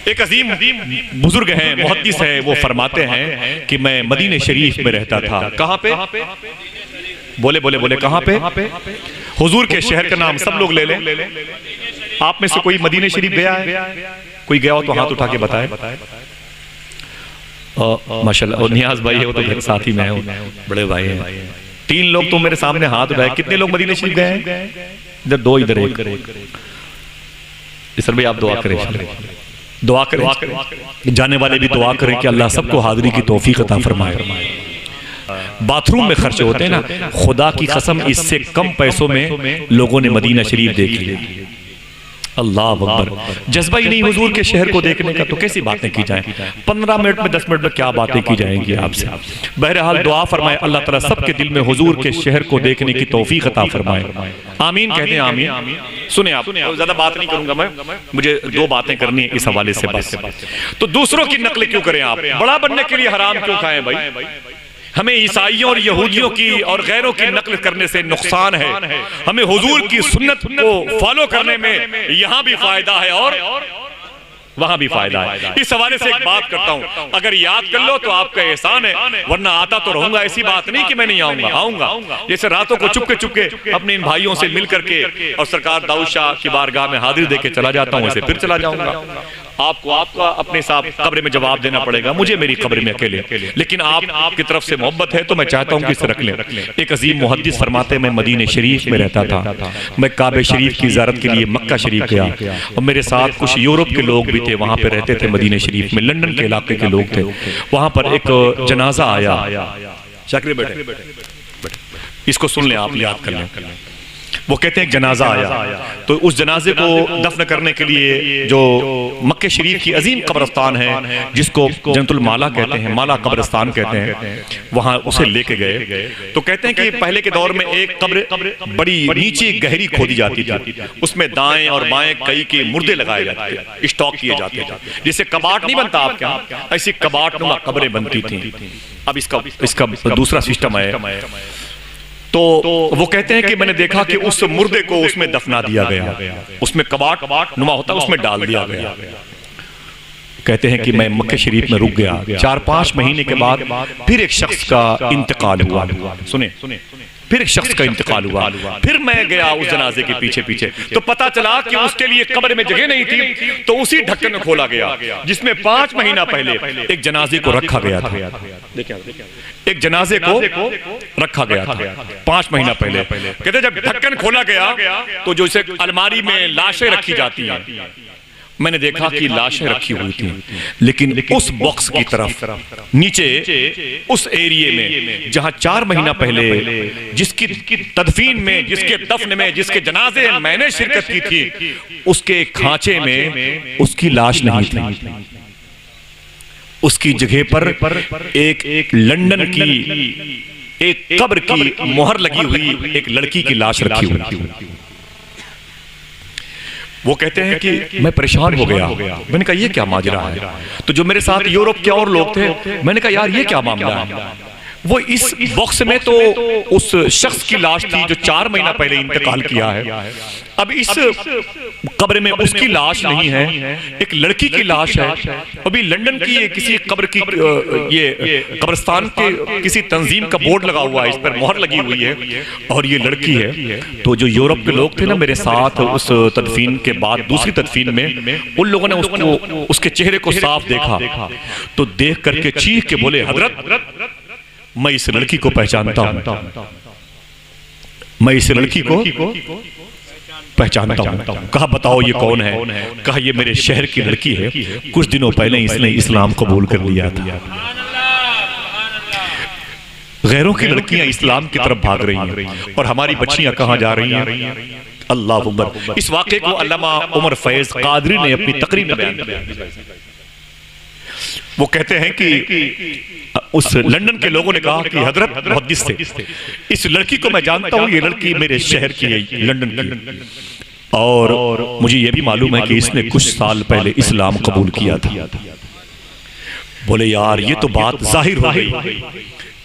एक अजीम बुजुर्ग हैं, मुहद्दिस है, वो फरमाते हैं कि मैं मदीने शरीफ में रहता था। कहाँ पे? बोले बोले बोले कहाँ पे? हुजूर के शहर का नाम सब लोग ले लें। आप में से कोई मदीने शरीफ गया है? कोई गया हो तो हाथ उठा के बताए। माशाल्लाह। और नियाज भाई है, वो तो मेरे साथ ही में है, बड़े भाई हैं। 3 लोग तो मेरे सामने हाथ उठाए। कितने लोग मदीने शरीफ गए हैं? इधर 2, इधर 1। सर भाई आप दुआ करें, दुआ करें, जाने वाले भी दुआ करें कि अल्लाह सबको हाजिरी की तौफीक अता फरमाए। बाथरूम में खर्च होते हैं ना, खुदा की कसम इससे कम पैसों में लोगों ने मदीना शरीफ देख लिया। अल्लाह अकबर। जज्बा ही नहीं हुजूर के शहर को देखने का, तो कैसी बातें की जाएं? 15 मिनट में 10 मिनट में क्या बातें की जाएंगी आपसे। बहरहाल दुआ फरमाए अल्लाह ताला सबके दिल में हुजूर के शहर को देखने की तौफीक अता फरमाए। आमीन कहते हैं, आमीन। सुने आप, ज्यादा बात नहीं करूंगा मैं, मुझे 2 बातें करनी है इस हवाले से बस। तो दूसरों की नकल क्यों करें आप? बड़ा बनने के लिए हराम क्यों खाएं भाई? हमें ईसाइयों और यहूदियों की और गैरों की नकल करने से नुकसान है। हमें हुजूर की सुन्नत को फॉलो करने में यहाँ भी फायदा है और वहां भी फायदा है। इस हवाले से एक बात करता हूं, अगर याद कर लो तो आपका एहसान है, वरना आता तो रहूंगा। ऐसी बात नहीं कि मैं नहीं आऊंगा, आऊंगा। जैसे रातों को चुपके चुपके अपने इन भाइयों से मिल करके और सरकार दाऊद शाह की बारगाह में हाजिर देके चला जाता हूं, ऐसे फिर चला जाऊंगा। आपको आपका अपने साथ कब्र में जवाब देना पड़ेगा, मुझे मेरी कब्र में अकेले। लेकिन आपकी तरफ से मोहब्बत है तो मैं चाहता हूं कि इसे रख लें। एक अजीम मुहद्दिस फरमाते हैं, मैं मदीने शरीफ में रहता था, मैं काबे शरीफ की ज़ियारत के लिए मक्का शरीफ गया और मेरे साथ कुछ यूरोप के लोग भी थे, वहां पे रहते थे मदीने शरीफ में, लंदन के इलाके के लोग थे। वहां पर एक जनाजा आया। शाकिर बैठे, इसको सुन लें, आप याद कर लें। वो कहते हैं एक जनाजा आया, तो उस जनाजे को दफन करने के लिए जो मक्के शरीफ की अजीम कब्रिस्तान है, जिसको जन्नतुल माला कहते हैं, माला कब्रिस्तान कहते हैं, वहां उसे लेके गए। तो कहते हैं कि पहले के दौर में एक कब्र बड़ी नीचे गहरी खोदी जाती थी, उसमें दाएं और बाएं कई के मुर्दे लगाए जाते थे, स्टॉक किए जाते थे। जैसे कबाट नहीं बनता आपके यहाँ, ऐसी कबाट नुमा कब्रें बनती थी। अब इसका दूसरा सिस्टम है। तो वो कहते हैं कि मैंने देखा कि उस मुर्दे को उसमें दफना दिया गया, उसमें कबाट नुमा होता है, उसमें डाल दिया गया। कहते हैं कि मैं मक्के शरीफ में रुक गया। 4-5 महीने के बाद फिर एक शख्स का इंतकाल हुआ। सुने, फिर एक शख्स का इंतकाल हुआ। फिर मैं गया उस जनाजे के पीछे पीछे, तो पता चला कि उसके लिए कब्र में जगह नहीं थी, तो उसी ढक्कन में खोला गया जिसमें 5 महीना पहले एक जनाजे को रखा गया था। एक जनाजे को रखा गया था 5 महीना पहले। कहते जब ढक्कन खोला गया तो जो इसे अलमारी में लाशें रखी जाती हैं, मैंने देखा कि लाशें रखी हुई थी, लेकिन उस बॉक्स की तरफ नीचे उस एरिया में जहां 4 महीना पहले जिसकी तदफीन में, जिसके दफन में, जिसके जनाजे में मैंने शिरकत की थी, उसके खांचे में उसकी लाश नहीं थी। उसकी जगह पर एक लंदन की एक कब्र की मोहर लगी हुई एक लड़की की लाश रखी हुई थी। वो कहते हैं कि मैं परेशान हो गया। मैंने कहा ये क्या माजरा है? तो जो मेरे साथ यूरोप के और लोग थे, मैंने कहा यार ये क्या मामला है? वो इस बॉक्स में तो उस शख्स की लाश थी जो 4 महीना पहले इंतकाल किया है। अब इस कब्र में उसकी लाश नहीं है, एक लड़की की लाश है। अभी लंदन की किसी कब्र की ये कब्रिस्तान के किसी तंजीम का बोर्ड लगा हुआ है, इस पर मोहर लगी हुई है और ये लड़की है। तो जो यूरोप के लोग थे ना मेरे साथ, उस तदफीन के बाद दूसरी तदफीन में उन लोगों ने उसको, उसके चेहरे को साफ देखा, तो देख करके चीख के बोले, हजरत मैं इस लड़की को पहचानता हूं, मैं इस लड़की को पहचानता हूं। कहा बताओ ये कौन है? कहा ये मेरे शहर की लड़की है, कुछ दिनों पहले इसने इस्लाम कबूल कर लिया था। गैरों की लड़कियां इस्लाम की तरफ भाग रही हैं और हमारी बच्चियां कहां जा रही हैं? अल्लाह अकबर। इस वाक़े को अल्लामा उमर फैज कादरी ने अपनी तकरीर में बयान किया। वो कहते हैं कि उस लंदन के लोगों ने कहा कि हजरत मुहद्दिस थे, इस लड़की को मैं जानता हूं, ये लड़की मेरे शहर की है, लंदन की, और मुझे ये भी मालूम है कि इसने कुछ साल पहले इस्लाम कबूल किया था। बोले यार ये तो बात जाहिर हो गई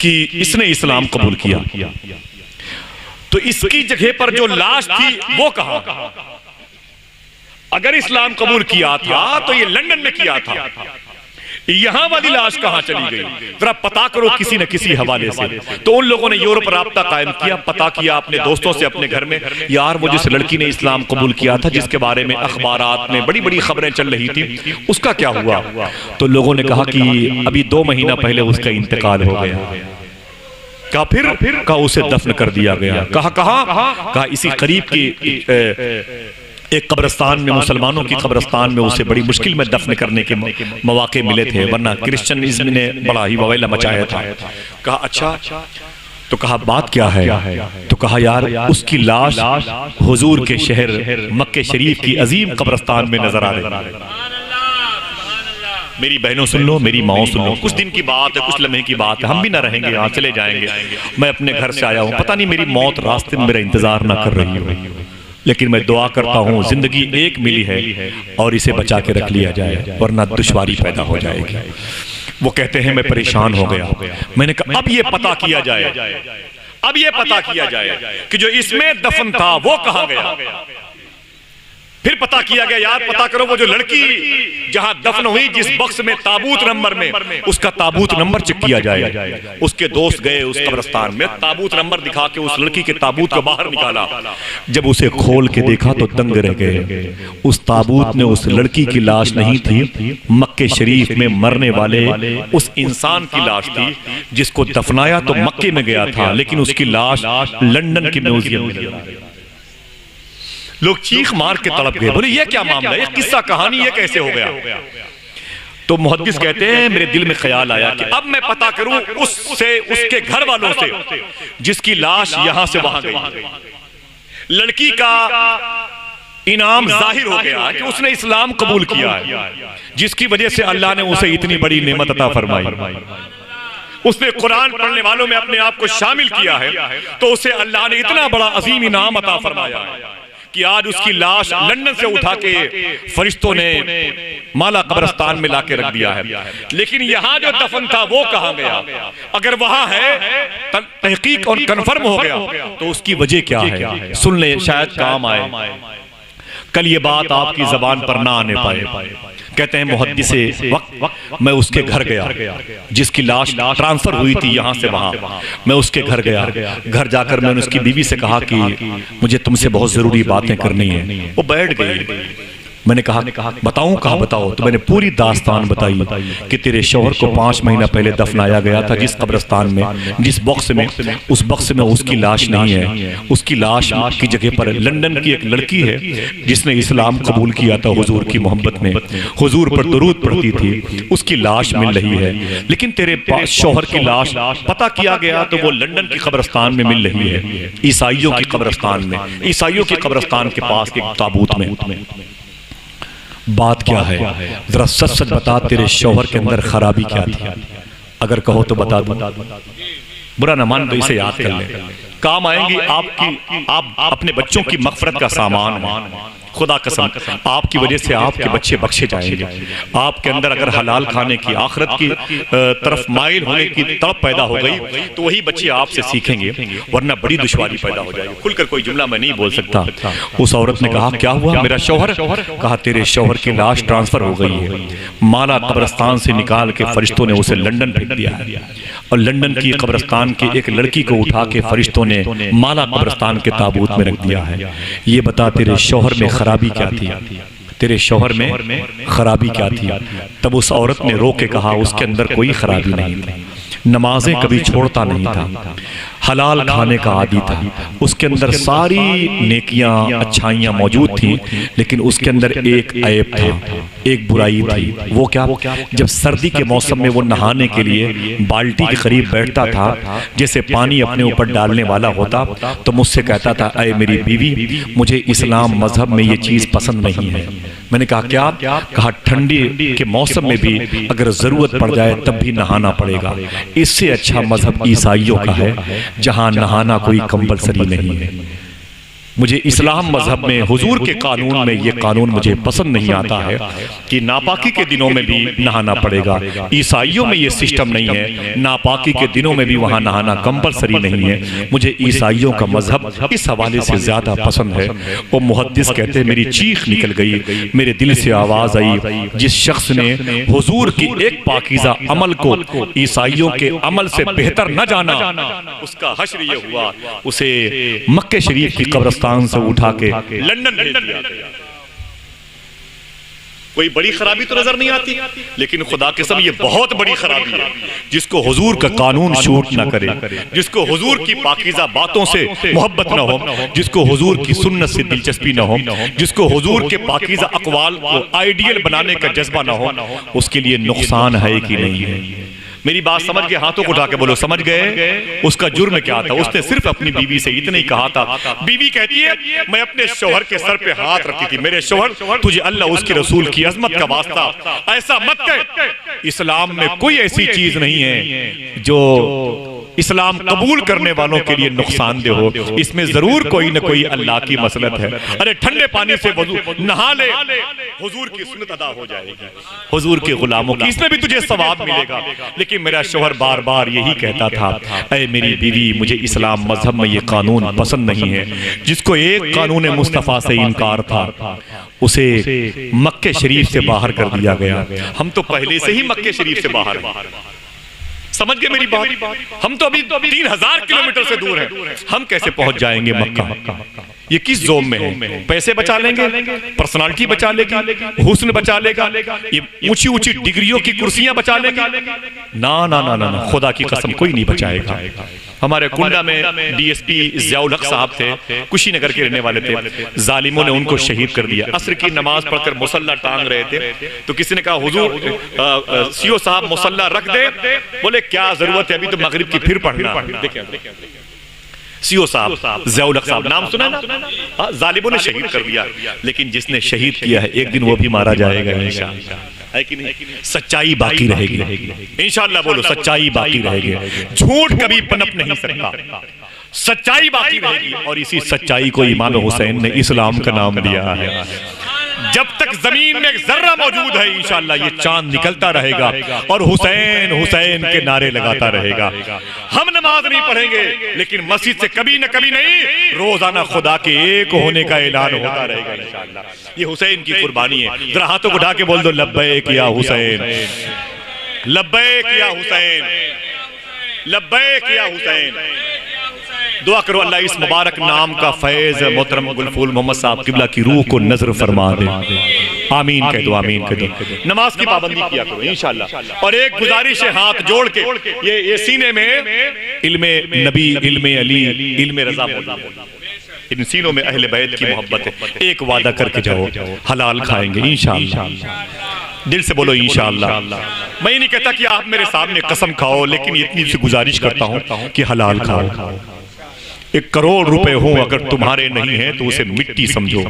कि इसने इस्लाम कबूल किया, तो इसकी जगह पर जो लाश थी वो कहां? अगर इस्लाम कबूल किया था तो ये लंदन में किया था, यहां वाली लाश कहां चली गई? जरा पता करो किसी न किसी हवाले से। तो उन लोगों ने यूरोप राब्ता कायम किया, पता किया अपने दोस्तों से अपने घर में, यार वो जिस लड़की ने इस्लाम कबूल किया था, जिसके बारे में अखबारात में बड़ी बड़ी खबरें चल रही थी, उसका क्या हुआ? तो लोगों ने कहा कि अभी 2 महीना पहले उसका इंतकाल हो गया। कहा फिर? कहा उसे दफन कर दिया गया। कहा इसी करीब की एक कब्रिस्तान में, मुसलमानों की कब्रिस्तान में उसे बड़ी मुश्किल में दफन करने के मौके मिले थे, वरना क्रिश्चियनिज्म ने बड़ा ही ववेला मचाया था। कहा अच्छा, तो कहा बात क्या है? तो कहा यार उसकी लाश हुजूर के शहर मक्के शरीफ की अजीम कब्रिस्तान में नजर आ रही है। मेरी बहनों सुन लो, मेरी माओ सुन लो, कुछ दिन की बात है, कुछ लम्हे की बात है, हम भी ना रहेंगे, यहाँ चले जाएंगे। मैं अपने घर से आया हूँ, पता नहीं मेरी मौत रास्ते में मेरा इंतजार ना कर रही हो, लेकिन मैं दुआ करता हूँ जिंदगी एक मिली है और इसे बचा के रख लिया जाए, वरना दुश्वारी पैदा हो जाएगी। वो कहते हैं मैं परेशान हो गया। मैंने कहा अब ये पता किया जाए, अब ये पता किया जाए कि जो इसमें दफन था वो कहाँ गया। फिर पता किया गया, यार पता करो वो जो लड़की जहां दफन हुई, जिस बक्स में ताबूत नंबर में, उसका ताबूत नंबर चेक किया जाए। उसके दोस्त गए उस कब्रिस्तान में, ताबूत नंबर दिखा के उस लड़की के ताबूत को बाहर निकाला। जब उसे खोल के देखा तो दंग रह गए। उस ताबूत में उस लड़की की लाश नहीं थी, मक्के शरीफ में मरने वाले उस इंसान की लाश थी जिसको दफनाया तो मक्के में गया था, लेकिन उसकी लाश लंदन के म्यूजियम में। लोग चीख मार के तड़प गए, बोले ये क्या मामला है, ये किस्सा कहानी ये कैसे हो गया? तो मुहद्दिस कहते हैं मेरे दिल में ख्याल आया कि अब मैं पता करूं उससे, उसके घर वालों से, जिसकी लाश यहां से वहां गई। लड़की का इनाम जाहिर हो गया कि उसने इस्लाम कबूल किया है, जिसकी वजह से अल्लाह ने उसे इतनी बड़ी नेमत अता फरमाई। उसने कुरान पढ़ने वालों में अपने आप को शामिल किया है, तो उसे अल्लाह ने इतना बड़ा अजीम इनाम अता फरमाया है कि आज उसकी लाश लंदन से उठा के फरिश्तों ने माला कब्रिस्तान में लाके रख दिया है। लेकिन यहाँ जो दफन था वो कहाँ गया? अगर वहां है तहकीक और कन्फर्म हो गया तो उसकी वजह क्या है? सुन ले, शायद काम आए, कल ये बात आपकी जबान पर ना आने पाए। कहते हैं मुहद्दिसे वक्त मैं उसके घर गया, जिसकी लाश ट्रांसफर हुई थी यहाँ से वहाँ। मैं उसके घर गया, घर जाकर मैंने उसकी बीवी से कहा कि मुझे तुमसे बहुत जरूरी बातें करनी है। वो बैठ गई। मैंने कहा बताऊं? कहा बताओ। तो मैंने पूरी दास्तान बताई कि तेरे शौहर को 5 महीना पहले दफनाया गया था जिस कब्रिस्तान में, जिस बॉक्स में, उस बॉक्स में उसकी लाश नहीं है। उसकी लाश की जगह पर लंदन की एक लड़की है जिसने इस्लाम कबूल किया था हुजूर की मोहब्बत में, हुजूर पर दुरूद पढ़ती थी, उसकी लाश मिल रही है। लेकिन तेरे शौहर की लाश पता किया गया तो वो लंदन की कब्रिस्तान में मिल रही है, ईसाइयों की कब्रिस्तान में, ईसाइयों की कब्रिस्तान के पास के ताबूत में। बात क्या है? जरा सच सच बता, तेरे शौहर के अंदर खराबी क्या थी? अगर कहो तो बता दो, बुरा न मान तो इसे याद कर ले, काम आएंगी आपकी। आप अपने बच्चों की मगफरत का सामान, खुदा कसम आपकी वजह से आपके बच्चे बख्शे जाएंगे। आपके अंदर अगर हलाल खाने की, आखिरत की तरफ माइल होने की तड़प पैदा हो गई तो वही बच्चे आपसे सीखेंगे, वरना बड़ी दुश्वारी पैदा हो जाएगी। खुलकर कोई जुमला मैं नहीं बोल सकता। उस औरत ने कहा क्या हुआ मेरा शौहर? कहा तेरे शौहर की लाश ट्रांसफर हो गई है, माला कब्रिस्तान से निकाल के फरिश्तों ने उसे लंदन भेज दिया है, और लंदन की कब्रिस्तान की एक लड़की को उठा के फरिश्तों ने माला कब्रिस्तान के ताबूत में रख दिया है। ये बता तेरे शौहर में खराबी क्या थी? तेरे शौहर में खराबी क्या थी? तब उस औरत ने रो के कहा उसके अंदर कोई खराबी नहीं थी, नमाजें कभी छोड़ता नहीं था, हलाल खाने का आदी था, उसके अंदर सारी नेकियां अच्छाइयां मौजूद थी, लेकिन उसके अंदर एक ऐब था, एक बुराई थी। वो क्या? जब सर्दी के मौसम में वो नहाने के लिए बाल्टी के करीब बैठता था, जैसे पानी अपने ऊपर डालने वाला होता, तो मुझसे कहता था अय मेरी बीवी, मुझे इस्लाम मजहब में ये चीज़ पसंद नहीं है। मैंने कहा क्या? कहा ठंडी के मौसम में भी अगर जरूरत पड़ जाए तब भी नहाना पड़ेगा। इससे अच्छा मजहब ईसाइयों का है जहां नहाना कोई कंपलसरी नहीं है। मुझे इस्लाम मजहब में हुजूर के कानून में ये कानून मुझे पसंद नहीं आता है कि नापाकी के दिनों में भी नहाना पड़ेगा। ईसाइयों में ये सिस्टम नहीं है, नापाकी के दिनों में भी वहाँ नहाना कंपलसरी नहीं है। मुझे ईसाइयों का मजहब इस हवाले से ज़्यादा पसंद है। वो मुहद्दिस कहते हैं मेरी चीख निकल गई, मेरे दिल से आवाज़ आई, जिस शख्स ने हुजूर की एक पाकीज़ा अमल को ईसाइयों के अमल से बेहतर न जाना, उसका हश्र ये हुआ उसे मक्के शरीफ की कब्रिस्तान से उठा के लंदन भेज दिया गया। कोई बड़ी खराबी तो नजर नहीं आती, लेकिन खुदा के सब ये बहुत बड़ी खराबी है। जिसको हुजूर का कानून शूट ना करे, जिसको हुजूर की पाकीज़ा बातों से मोहब्बत ना हो, जिसको हुजूर की सुन्नत से दिलचस्पी ना हो, जिसको हुजूर के पाकीज़ा अक़वाल को आइडियल बनाने का जज्बा ना हो, उसके लिए नुकसान है कि नहीं है? मेरी बात समझ के हाथों को उठा के बोलो, समझ गए? उसका जुर्म क्या था? उसने सिर्फ अपनी बीवी से इतना ही कहा था। बीवी कहती है मैं अपने शौहर के सर पे हाथ रखती थी, मेरे शौहर तुझे अल्लाह उसके रसूल की अजमत का वास्ता ऐसा मत कह। इस्लाम में कोई ऐसी चीज नहीं है जो इस्लाम कबूल करने वालों के लिए नुकसानदेह हो। इसमें जरूर कोई न कोई अल्लाह की मसलत है। अरे ठंडे पानी से वजू नहा ले, हुजूर की सुन्नत अदा हो जाएगी, हुजूर के गुलामों की, इसमें भी तुझे सवाब मिलेगा। लेकिन मेरा शौहर बार बार यही कहता था, ऐ मेरी बीवी मुझे इस्लाम मजहब में ये कानून पसंद नहीं है। जिसको एक कानून मुस्तफ़ा से इनकार था उसे मक्के शरीफ से बाहर कर दिया गया। हम तो पहले से ही मक्के शरीफ से बाहर हैं। समझ गए मेरी बात? हम तो अभी 3000 किलोमीटर से दूर हैं। हम कैसे पहुंच जाएंगे मक्का? ये किस जोम में है? पैसे बचा लेंगे, पर्सनालिटी बचा लेगी, हुस्न बचा लेगा, ये ऊंची ऊंची डिग्रियों की कुर्सियां बचा लेंगे? ना ना ना ना, ना, खुदा की कसम कोई नहीं बचाएगा। हमारे कुंडा में डीएसपी ज़ियाउल हक साहब थे, कुशीनगर के रहने वाले थे। जालिमों ने उनको शहीद कर दिया। असर की नमाज पढ़कर मुसल्ला टांग रहे थे तो किसी ने कहा हुजूर सीओ साहब मुसल्ला रख दे। बोले क्या जरूरत है, अभी तो मगरिब की फिर पढ़ना। देखिए सीओ साहब ज़ियाउल हक साहब नाम सुना ना? हाँ, जालिमों ने शहीद कर दिया, लेकिन जिसने शहीद किया है एक दिन वो भी मारा जाएगा इंशाअल्लाह, है कि नहीं? सच्चाई बाकी रहेगी इंशाअल्लाह। बोलो सच्चाई बाकी रहेगी, झूठ कभी पनप नहीं सकता, सच्चाई बाकी रहेगी। और इसी सच्चाई को इमाम हुसैन ने इस्लाम का नाम दिया है। जब तक जमीन में एक जर्रा मौजूद है इंशाअल्लाह ये चांद निकलता रहेगा और हुसैन हुसैन के नारे लगाता रहेगा। हम नमाज नहीं पढ़ेंगे लेकिन मस्जिद से कभी न कभी नहीं, रोजाना खुदा के एक होने का ऐलान होता रहेगा इंशाअल्लाह। ये हुसैन की कुर्बानी है। जरा हाथों को उठा के बोल दो लब्बैक या हुसैन, लब्बैक या हुसैन, लब्बैक या हुसैन। दुआ करो अल्लाह इस मुबारक नाम का फैज मोहतरम गुलफूल मोहम्मद साहब किबला की रूह को नजर फरमा दे। आमीन कह दो, आमीन कह दो। नमाज की पाबंदी किया करो इंशाअल्लाह। और एक गुजारिश है हाथ जोड़ के, ये सीने में इल्मे नबी, इल्मे अली, इल्मे रज़ा मौजूद, इन सीनों में अहले बैत की मोहब्बत है। एक वादा करके जाओ, हलाल खाएंगे इंशाअल्लाह। दिल से बोलो इंशाअल्लाह। मैं ये नहीं कहता कि आप मेरे सामने कसम खाओ, लेकिन इतनी सी गुजारिश करता हूँ कि हलाल खाओ। 1 करोड़ रुपए हो अगर तुम्हारे नहीं है तो उसे मिट्टी समझो।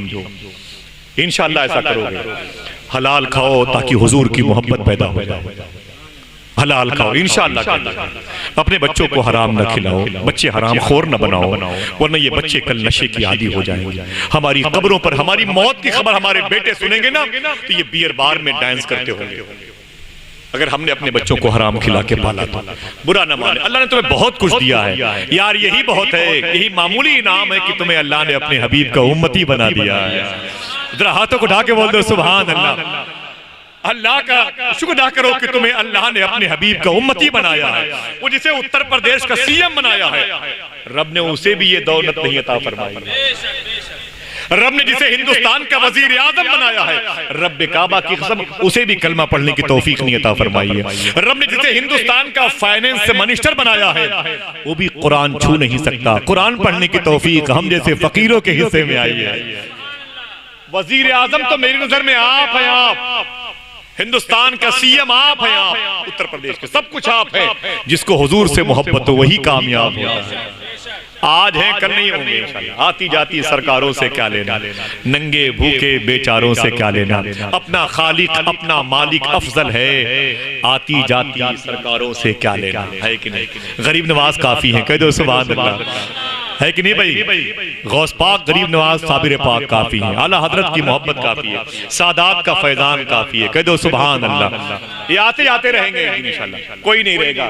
इंशाअल्लाह ऐसा करोगे। हलाल खाओ ताकि हुजूर की मोहब्बत पैदा हो जाए। हलाल खाओ इंशाअल्लाह। अपने बच्चों को हराम न खिलाओ, बच्चे हराम खोर न बनाओ, वरना ये बच्चे कल नशे की आदी हो जाएंगे। हमारी कब्रों पर हमारी मौत की खबर हमारे बेटे सुनेंगे ना तो ये बियर बार में डांस करते होंगे। अगर हमने अपने बच्चों को हराम खिला के पाला तो बुरा न माने। अल्लाह ने तुम्हें बहुत कुछ दिया है यार, यही बहुत है, यही मामूली इनाम है कि तुम्हें अल्लाह ने अपने हबीब का उम्मती बना दिया है। जरा हाथों को उठा के बोल दो सुभान अल्लाह। अल्लाह का शुक्र अदा करो कि तुम्हें अल्लाह ने अपने हबीब का उम्मती बनाया है। वो जिसे उत्तर प्रदेश का सीएम बनाया है, रब ने उसे भी ये दौलत नहीं अता फरमाई। रब ने जिसे हिंदुस्तान का वजीर आजम बनाया है, रब काबा की कसम उसे भी कलमा पढ़ने की तौफीक नहीं अता फरमाई है। रब ने जिसे हिंदुस्तान का फाइनेंस मिनिस्टर बनाया है, वो भी कुरान छू नहीं सकता। कुरान पढ़ने की तौफीक हम जैसे फकीरों के हिस्से में आई है। वजीर आजम तो मेरी नजर में आप हैं, आप हिंदुस्तान का सीएम आप हैं, आप उत्तर प्रदेश के सब कुछ आप हैं। जिसको हुजूर से मोहब्बत हो वही कामयाब होता है। आज हैं कल नहीं होंगे इंशाअल्लाह। आती जाती सरकारों से क्या लेना, नंगे भूखे बेचारों से क्या लेना, अपना खालिक अपना मालिक अफजल है। आती जाती सरकारों से क्या लेना, है कि नहीं? गरीब नवाज काफी है, कह दो सुभान अल्लाह। है कि नहीं भाई? गौस पाक गरीब नवाज साबिर पाक काफी है, आला हजरत की मोहब्बत काफी है, सादात का फैजान काफी है। कह दो सुभान अल्लाह। ये आते आते रहेंगे इंशाअल्लाह, कोई नहीं रहेगा,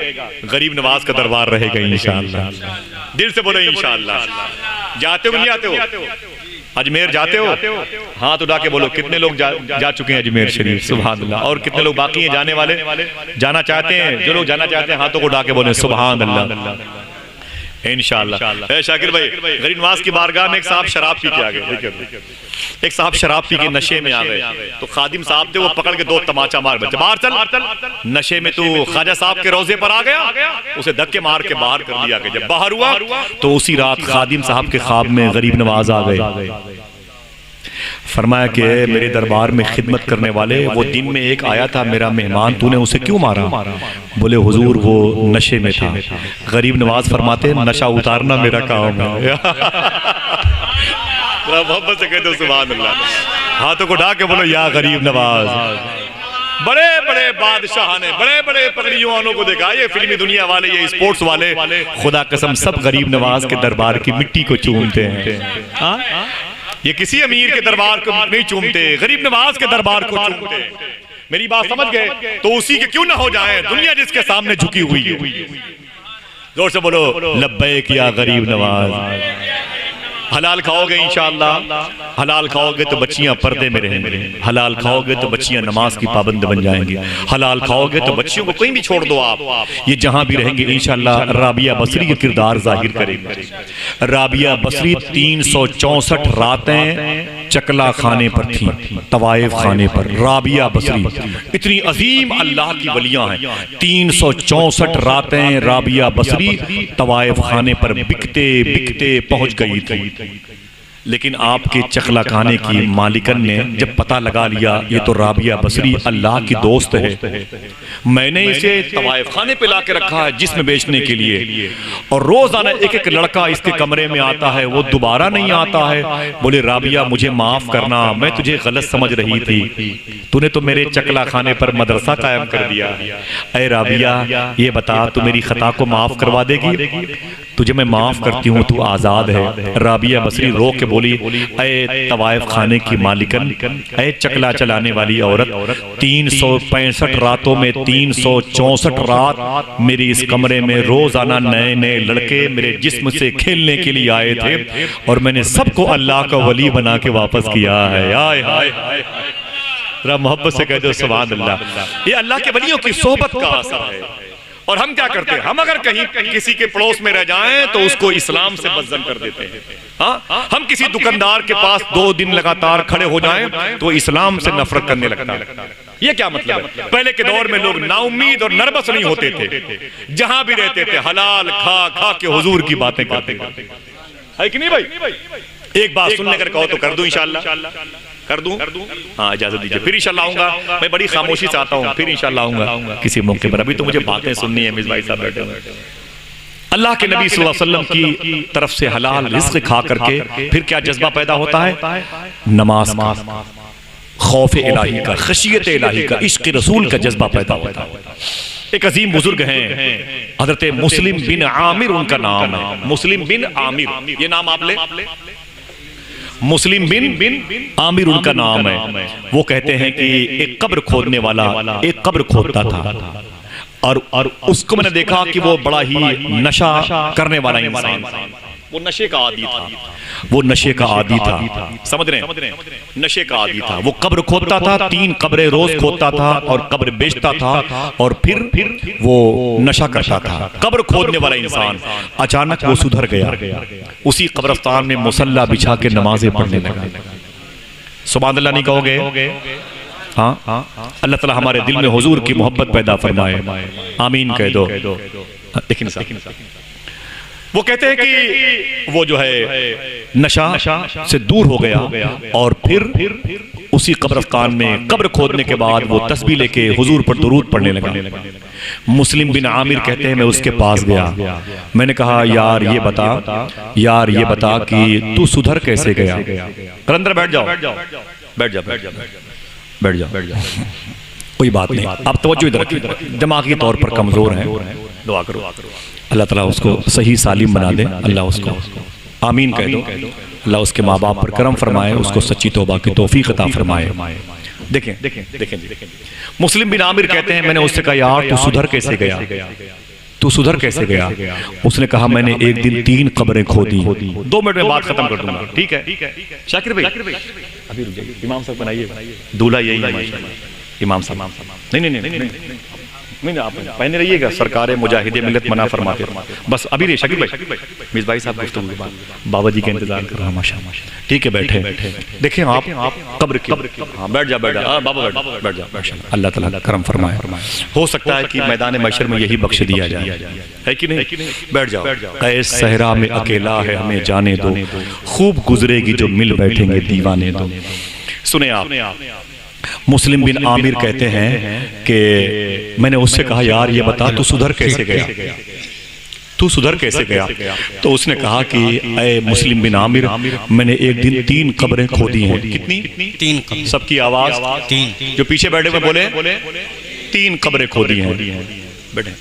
गरीब नवाज का दरबार रहेगा इंशाअल्लाह। दिल से बोलो इंशाअल्लाह। जाते हो नहीं आते हो? अजमेर जाते हो? हाथ उठा के बोलो कितने लोग जा चुके हैं अजमेर शरीफ, सुभान अल्लाह। और कितने लोग बाकी हैं जाने वाले, जाना चाहते हैं? जो लोग जाना चाहते हैं हाथों को उठा के बोले सुभान अल्लाह इंशाअल्लाह। शाकिर भाई, गरीब नवाज की बारगाह में एक साहब शराब पी के आ गए। एक साहब शराब पी के नशे में आ गए, तो खादिम साहब थे वो पकड़ के 2 तमाचा मार, बच्चे बाहर चल, नशे में तू ख्वाजा साहब के रोजे पर आ गया। उसे धक्के मार के बाहर कर दिया गया। जब बाहर हुआ तो उसी रात खादिम साहब के ख्वाब में गरीब नवाज आ गए। फरमाया कि मेरे दरबार में खिदमत करने वाले, वो दिन में एक आया था मेरा मेहमान, तूने उसे क्यों मारा? बोले हुजूर वो नशे में था। गरीब नवाज फरमाते नशा उतारना मेरा काम है। मोहब्बत से कहते सुभान अल्लाह। हाथों को ढाके बोलो या गरीब नवाज। बड़े बड़े बादशाह ने बड़े बड़े पगड़ियों वालों को देखा, ये फिल्मी दुनिया वाले, ये स्पोर्ट्स वाले, खुदा कसम सब गरीब नवाज के दरबार की मिट्टी को चूमते हैं। ये किसी अमीर के दरबार को नहीं चूमते, गरीब नवाज के दरबार को चूमते। मेरी बात समझ गए? तो उसी के क्यों ना हो जाए दुनिया जिसके सामने झुकी हुई है। जोर से बोलो लब्बैक या गरीब नवाज। हलाल खाओगे इंशाअल्लाह, हलाल खाओगे तो बच्चियां पर्दे में रहेंगी, हलाल खाओगे तो बच्चियां नमाज की पाबंद बन जाएंगी, हलाल खाओगे तो बच्चियों को कहीं भी छोड़ दो आप, ये जहां भी रहेंगे इंशाअल्लाह राबिया बसरी का किरदार जाहिर करेंगे। राबिया बसरी 364 रातें चकला खाने पर थी, तवाइफ खाने पर। राबिया बसरी इतनी अजीम अल्लाह की वलियां हैं, 364 रातें राबिया बसरी तवाइफ खाने पर बिकते बिकते पहुंच गई थी। लेकिन आपके चकला खाने की मालिकन ने जब पता लगा लिया ये तो राबिया बसरी अल्लाह की दोस्त है, मैंने इसे तवाइफ खाने पे ला के रखा है जिस्म बेचने के लिए, और रोजाना एक एक लड़का इसके कमरे में आता है, वो दोबारा नहीं आता है। बोले राबिया मुझे माफ करना, मैं तुझे गलत समझ रही थी, तूने तो मेरे चकला खाने पर मदरसा कायम कर दिया। ऐ राबिया ये बता तू मेरी खता को माफ करवा देगी? तुझे मैं माफ करती हूँ, तू आजाद है। राबिया बसरी रो के बोली ऐ तवाइफ खाने की मालिकन, ऐ चकला चलाने वाली औरत, 365 रातों में 364 रात मेरी इस कमरे में रोजाना नए नए लड़के मेरे जिस्म से खेलने के लिए आए थे, और मैंने सबको अल्लाह का वली बना के वापस किया है। आय हाय हाय, मोहब्बत से कह दो सुभान अल्लाह। ये अल्लाह के वलियों की सोहबत का असर है। और हम क्या करते हैं? हम अगर कहीं किसी के पड़ोस में रह जाएं तो उसको इस्लाम से बदजन कर देते हैं। हाँ, हम किसी दुकानदार के पास 2 दिन लगातार खड़े हो जाएं तो इस्लाम से नफरत करने लगता है। ये क्या मतलब है? पहले के दौर में लोग नाउम्मीद और नर्वस नहीं होते थे, जहां भी रहते थे हलाल खा खा के हुजूर की बातें करते है कि नहीं भाई? एक बात सुनने कर कहो तो कर दूं इंशाअल्लाह, कर दूं? हाँ इजाजत दीजिए, फिर इंशाअल्लाह आऊंगा। मैं बड़ी खामोशी से आता हूँ, फिर इंशाअल्लाह आऊंगा किसी मौके पर। अभी तो मुझे बातें सुननी है। मिस भाई साहब बैठे हुए, अल्लाह के नबी सल्लल्लाहु अलैहि वसल्लम की तरफ से हलाल रिज़्क़ खा करके फिर क्या जज्बा पैदा होता है? नमाज का, खौफ इलाही का, खशियत इलाही का, इश्क रसूल का जज्बा पैदा होता है। एक अजीम बुजुर्ग हैं हजरत मुस्लिम बिन आमिर, उनका नाम है मुस्लिम बिन आमिर। ये नाम आप ले, मुस्लिम बिन आमिर उनका नाम है। वो कहते हैं कि एक कब्र खोदने वाला एक कब्र खोदता था, और उसको मैंने देखा कि वो बड़ा ही नशा करने वाला इंसान था। वो नशे का आदी था, वो नशे का आदी था, समझ रहे हैं? नशे का आदी था। वो कब्र खोदता था, 3 कब्रें रोज खोदता था और कब्र बेचता था, और फिर वो नशा करता था। कब्र खोदने वाला इंसान अचानक वो सुधर गया, उसी कब्रस्तान में मुसल्ला बिछा के नमाजें पढ़ने लगा। सुभान अल्लाह नहीं कहोगे? हाँ, अल्लाह ताला हमारे दिल में हुजूर की मोहब्बत पैदा फरमाए, आमीन कह दो। लेकिन वो कहते हैं कि वो जो है नशा से दूर हो गया, और फिर उसी कब्रिस्तान में कब्र खोदने के बाद वो तस्बीह लेके हुजूर पर दुरूद पढ़ने लगा। मुस्लिम बिन आमिर कहते हैं मैं उसके पास गया, मैंने कहा यार ये बता कि तू सुधर कैसे गया? अंदर बैठ जाओ, बैठ जाओ, बैठ जाओ, कोई बात नहीं, आप तवज्जो इधर रखिए, दिमागी तौर पर कमजोर हैं, दुआ करो अल्लाह ताला उसको सही सालिम बना दे, अल्लाह उसको आमीन कह दो। अल्लाह उसके माँ बाप पर करम फरमाए, उसको सच्ची तौबा की तौफीक अता फरमाए। देखें देखें मुस्लिम बिन आमिर कहते हैं मैंने उससे कहा यार तू सुधर कैसे गया, तू सुधर कैसे गया? उसने कहा मैंने एक दिन 3 कब्रें खोदी। 2 मिनट में बात खत्म कर दूंगा, ठीक है शाकिर भाई? अभी रुक जाइए, इमाम साहब बनाइए, दूल्हा यही है इमाम साहब। नहीं आप पहने रहिएगा, सरकार मुजाहिद मिल्लत मना फरमाते। बस अभी रही शाकिर भाई, मिस भाई साहब गुफ्तगू के बाद बाबा जी का इंतजार कर रहा हूं। माशाल्लाह ठीक है, बैठे देखें आप कब्र की। हाँ बैठ जा बाबा, बैठ जा। अल्लाह ताला करम फरमाए। हो सकता है कि मैदान महशर में यही बख्श दिया जाए, है कि नहीं? बैठ जाओ। ऐस सहरा में अकेला है हमें जाने दो, खूब गुजरेगी जो मिल बैठेंगे दीवाने दो। सुने आप, मुस्लिम बिन आमिर कहते हैं कि मैंने उससे कहा यार ये बता तू सुधर कैसे गया, तू सुधर कैसे गया? तो उसने कहा कि ऐ मुस्लिम बिन आमिर मैंने एक दिन 3 कब्रें खोदी हैं। कितनी? 3। सबकी आवाज 3। जो पीछे बैठे हुए बोले 3 कब्रें खोदी हैं। बैठे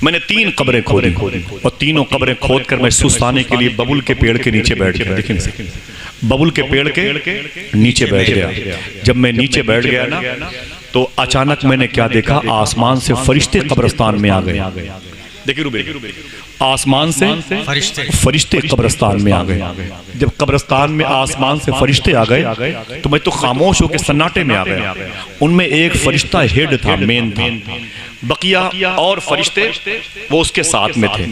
मैंने 3 कब्रें खोदी और तीनों कब्रें खोद कर मैं सुस्ताने के लिए बबुल के पेड़ के नीचे बैठ गया। देखिए बबुल के पेड़ के नीचे बैठ गया। जब मैं नीचे बैठ गया ना तो अचानक मैंने क्या देखा, आसमान से फरिश्ते कब्रिस्तान में आ गए। देखिए रुबे, आसमान से फरिश्ते कब्रिस्तान में आ गए। जब कब्रिस्तान में आसमान से फरिश्ते आ गए तो मैं तो खामोश होकर सन्नाटे में आ गया। उनमें एक फरिश्ता हेड था, मेन था, बकिया और फरिश्ते वो उसके साथ में थे।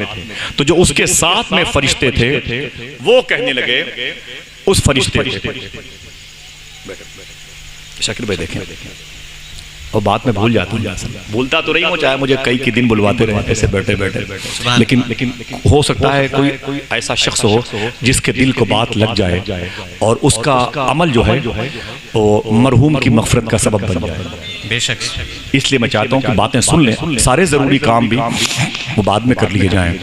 तो जो उसके साथ में फरिश्ते थे वो कहने लगे उस फरिश्ते शाकिर भाई देखें, और बात में भूल जाता हूँ, भूलता तो रही हूँ चाहे मुझे कई दिन बुलवाते रहे ऐसे बैठे बैठे, लेकिन हो सकता है कोई ऐसा शख्स हो जिसके दिल को बात लग जाए और उसका अमल जो है वो मरहूम की मग़फ़िरत का सबब बन जाए। बेशक, इसलिए मैं चाहता हूँ कि बातें सुन लें, सारे ज़रूरी काम भी वो बाद में कर लिए जाएं।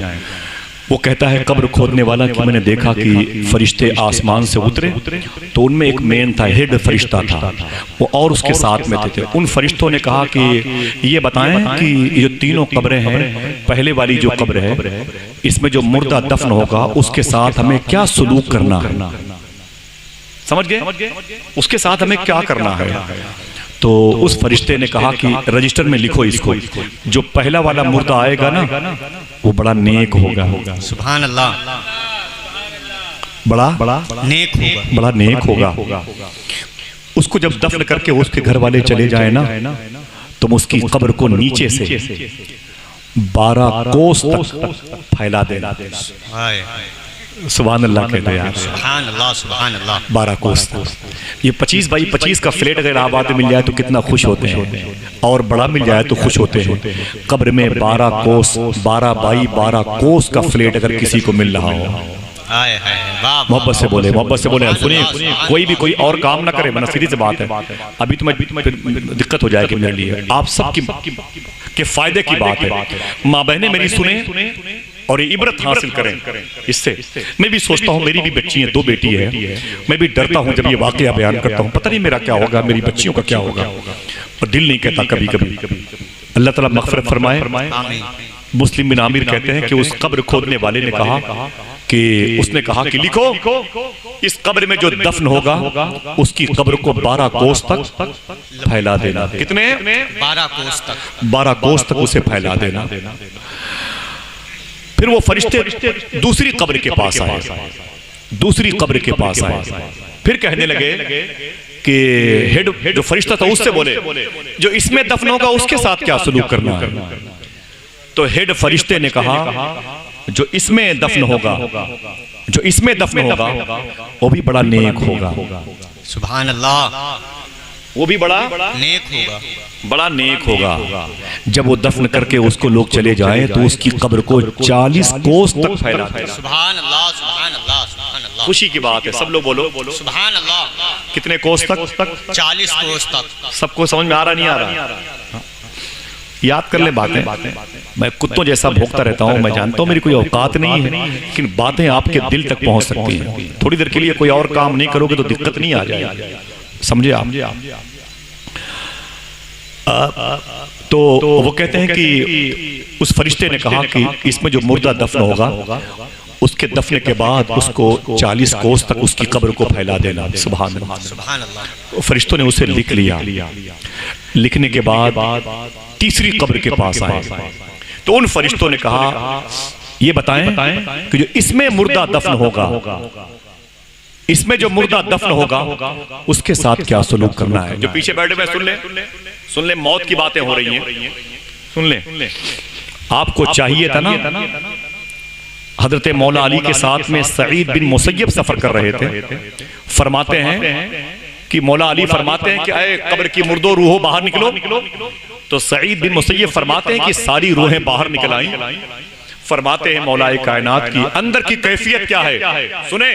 वो कहता है कब्र खोदने वाला कि मैंने देखा कि फरिश्ते आसमान से उतरे तो उनमें एक मेन था, हेड फरिश्ता था वो, और उसके साथ में थे। उन फरिश्तों ने कहा कि ये बताएं कि ये 3 कब्रें हैं, पहले वाली जो कब्र है इसमें जो मुर्दा दफन होगा उसके साथ हमें क्या सलूक करना है? समझ गए? उसके साथ हमें क्या करना है? तो उस फरिश्ते ने कहा कि रजिस्टर में लिखो इसको, जो पहला वाला मुर्दा आएगा ना वो बड़ा नेक होगा। सुभान अल्लाह, बड़ा नेक होगा, बड़ा नेक होगा। उसको जब दफन करके उसके घर वाले चले जाए ना तुम उसकी कब्र को नीचे से 12 कोस तक फैला देना। सुभान अल्लाह कहते हैं, सुभान अल्लाह, सुभान अल्लाह। 12 कोस, ये 25 बाई 25 का फ्लैट अगर आबाद मिल जाए तो कितना खुश होते हैं, और बड़ा मिल जाए तो खुश होते हैं। कब्र में 12 कोस, 12 बाई 12 कोस का फ्लैट अगर किसी को मिल रहा हो, मोहब्बत से बोले, मोहब्बत से बोले। सुनिए, कोई और काम ना करे, वरना सीधी सी बात है, अभी तो मैं दिक्कत हो जाएगी मेरे लिए। आप सब के फायदे की बात है, माँ बहनें मेरी सुने और ये इबरत हासिल करें इससे। मैं भी सोचता हूँ, मेरी भी बच्ची है, 2 बेटी है, मैं भी डरता हूँ जब ये वाकया बयान करता हूँ, पता नहीं मेरा क्या होगा, मेरी बच्चियों का क्या होगा, और दिल नहीं कहता कभी कभी। अल्लाह ताला मग़फ़िरत फरमाए। मुस्लिम बिन आमिर कहते हैं कि उस कब्र खोदने वाले ने कहा कि उसने कहा कि लिखो इस कब्र में जो दफन होगा उसकी कब्र को 12 कोस तक फैला देना। कितने? 12 कोस तक, 12 कोस तक उसे फैला देना। फिर वो फरिश्ते दूसरी कब्र के पास आए, दूसरी कब्र के पास आए, फिर कहने लगे कि हेड जो फरिश्ता था उससे बोले जो इसमें दफन होगा उसके साथ क्या सलूक करना है? तो हेड फरिश्ते ने कहा जो इसमें दफन होगा, जो इसमें दफन होगा वो भी बड़ा नेक होगा। सुभान अल्लाह, वो भी बड़ा नेक होगा, बड़ा नेक होगा। जब वो दफन करके उसको लोग चले जाएं तो उसकी कब्र को 40 कोस तक फैला देना। सुभान अल्लाह, सुभान अल्लाह, सुभान अल्लाह। खुशी की बात है, सब लोग बोलो सुभान अल्लाह। कितने कोस तक? 40 कोस तक। सबको समझ में आ रहा नहीं आ रहा? याद कर ले बातें। मैं कुत्तों जैसा भोगता रहता हूँ, मैं जानता हूँ मेरी कोई औकात नहीं है, लेकिन बातें आपके दिल तक पहुंच सकती हैं। थोड़ी देर के लिए कोई और काम नहीं करोगे तो दिक्कत नहीं आ जाएगी, समझे आप? तो वो कहते हैं कि उस फरिश्ते ने कहा कि इसमें जो मुर्दा दफन होगा उसके दफन के बाद उसको 40 कोस तक उसकी कब्र को फैला देना। सुभान अल्लाह, सुभान अल्लाह। फरिश्तों ने उसे लिख लिया। लिखने के बाद तीसरी कब्र के पास आए तो उन फरिश्तों ने कहा, ये बताएं कि जो इसमें मुर्दा दफन होगा, इसमें जो मुर्दा दफन होगा उसके साथ क्या सलूक करना है। जो पीछे बैठे हुए सुन ले, मौत की बातें हो रही हैं, सुन ले। आपको चाहिए था ना, हजरत मौला अली के साथ में सईद बिन मुसय्यब सफर कर रहे थे। फरमाते हैं कि मौला अली फरमाते हैं कि अरे कब्र की मुर्दो रूहो बाहर निकलो। तो सईद बिन मुसय्यब फरमाते हैं कि सारी रूहें बाहर निकल आई। फरमाते हैं मौलाए कायनात की अंदर की कैफियत क्या है, सुने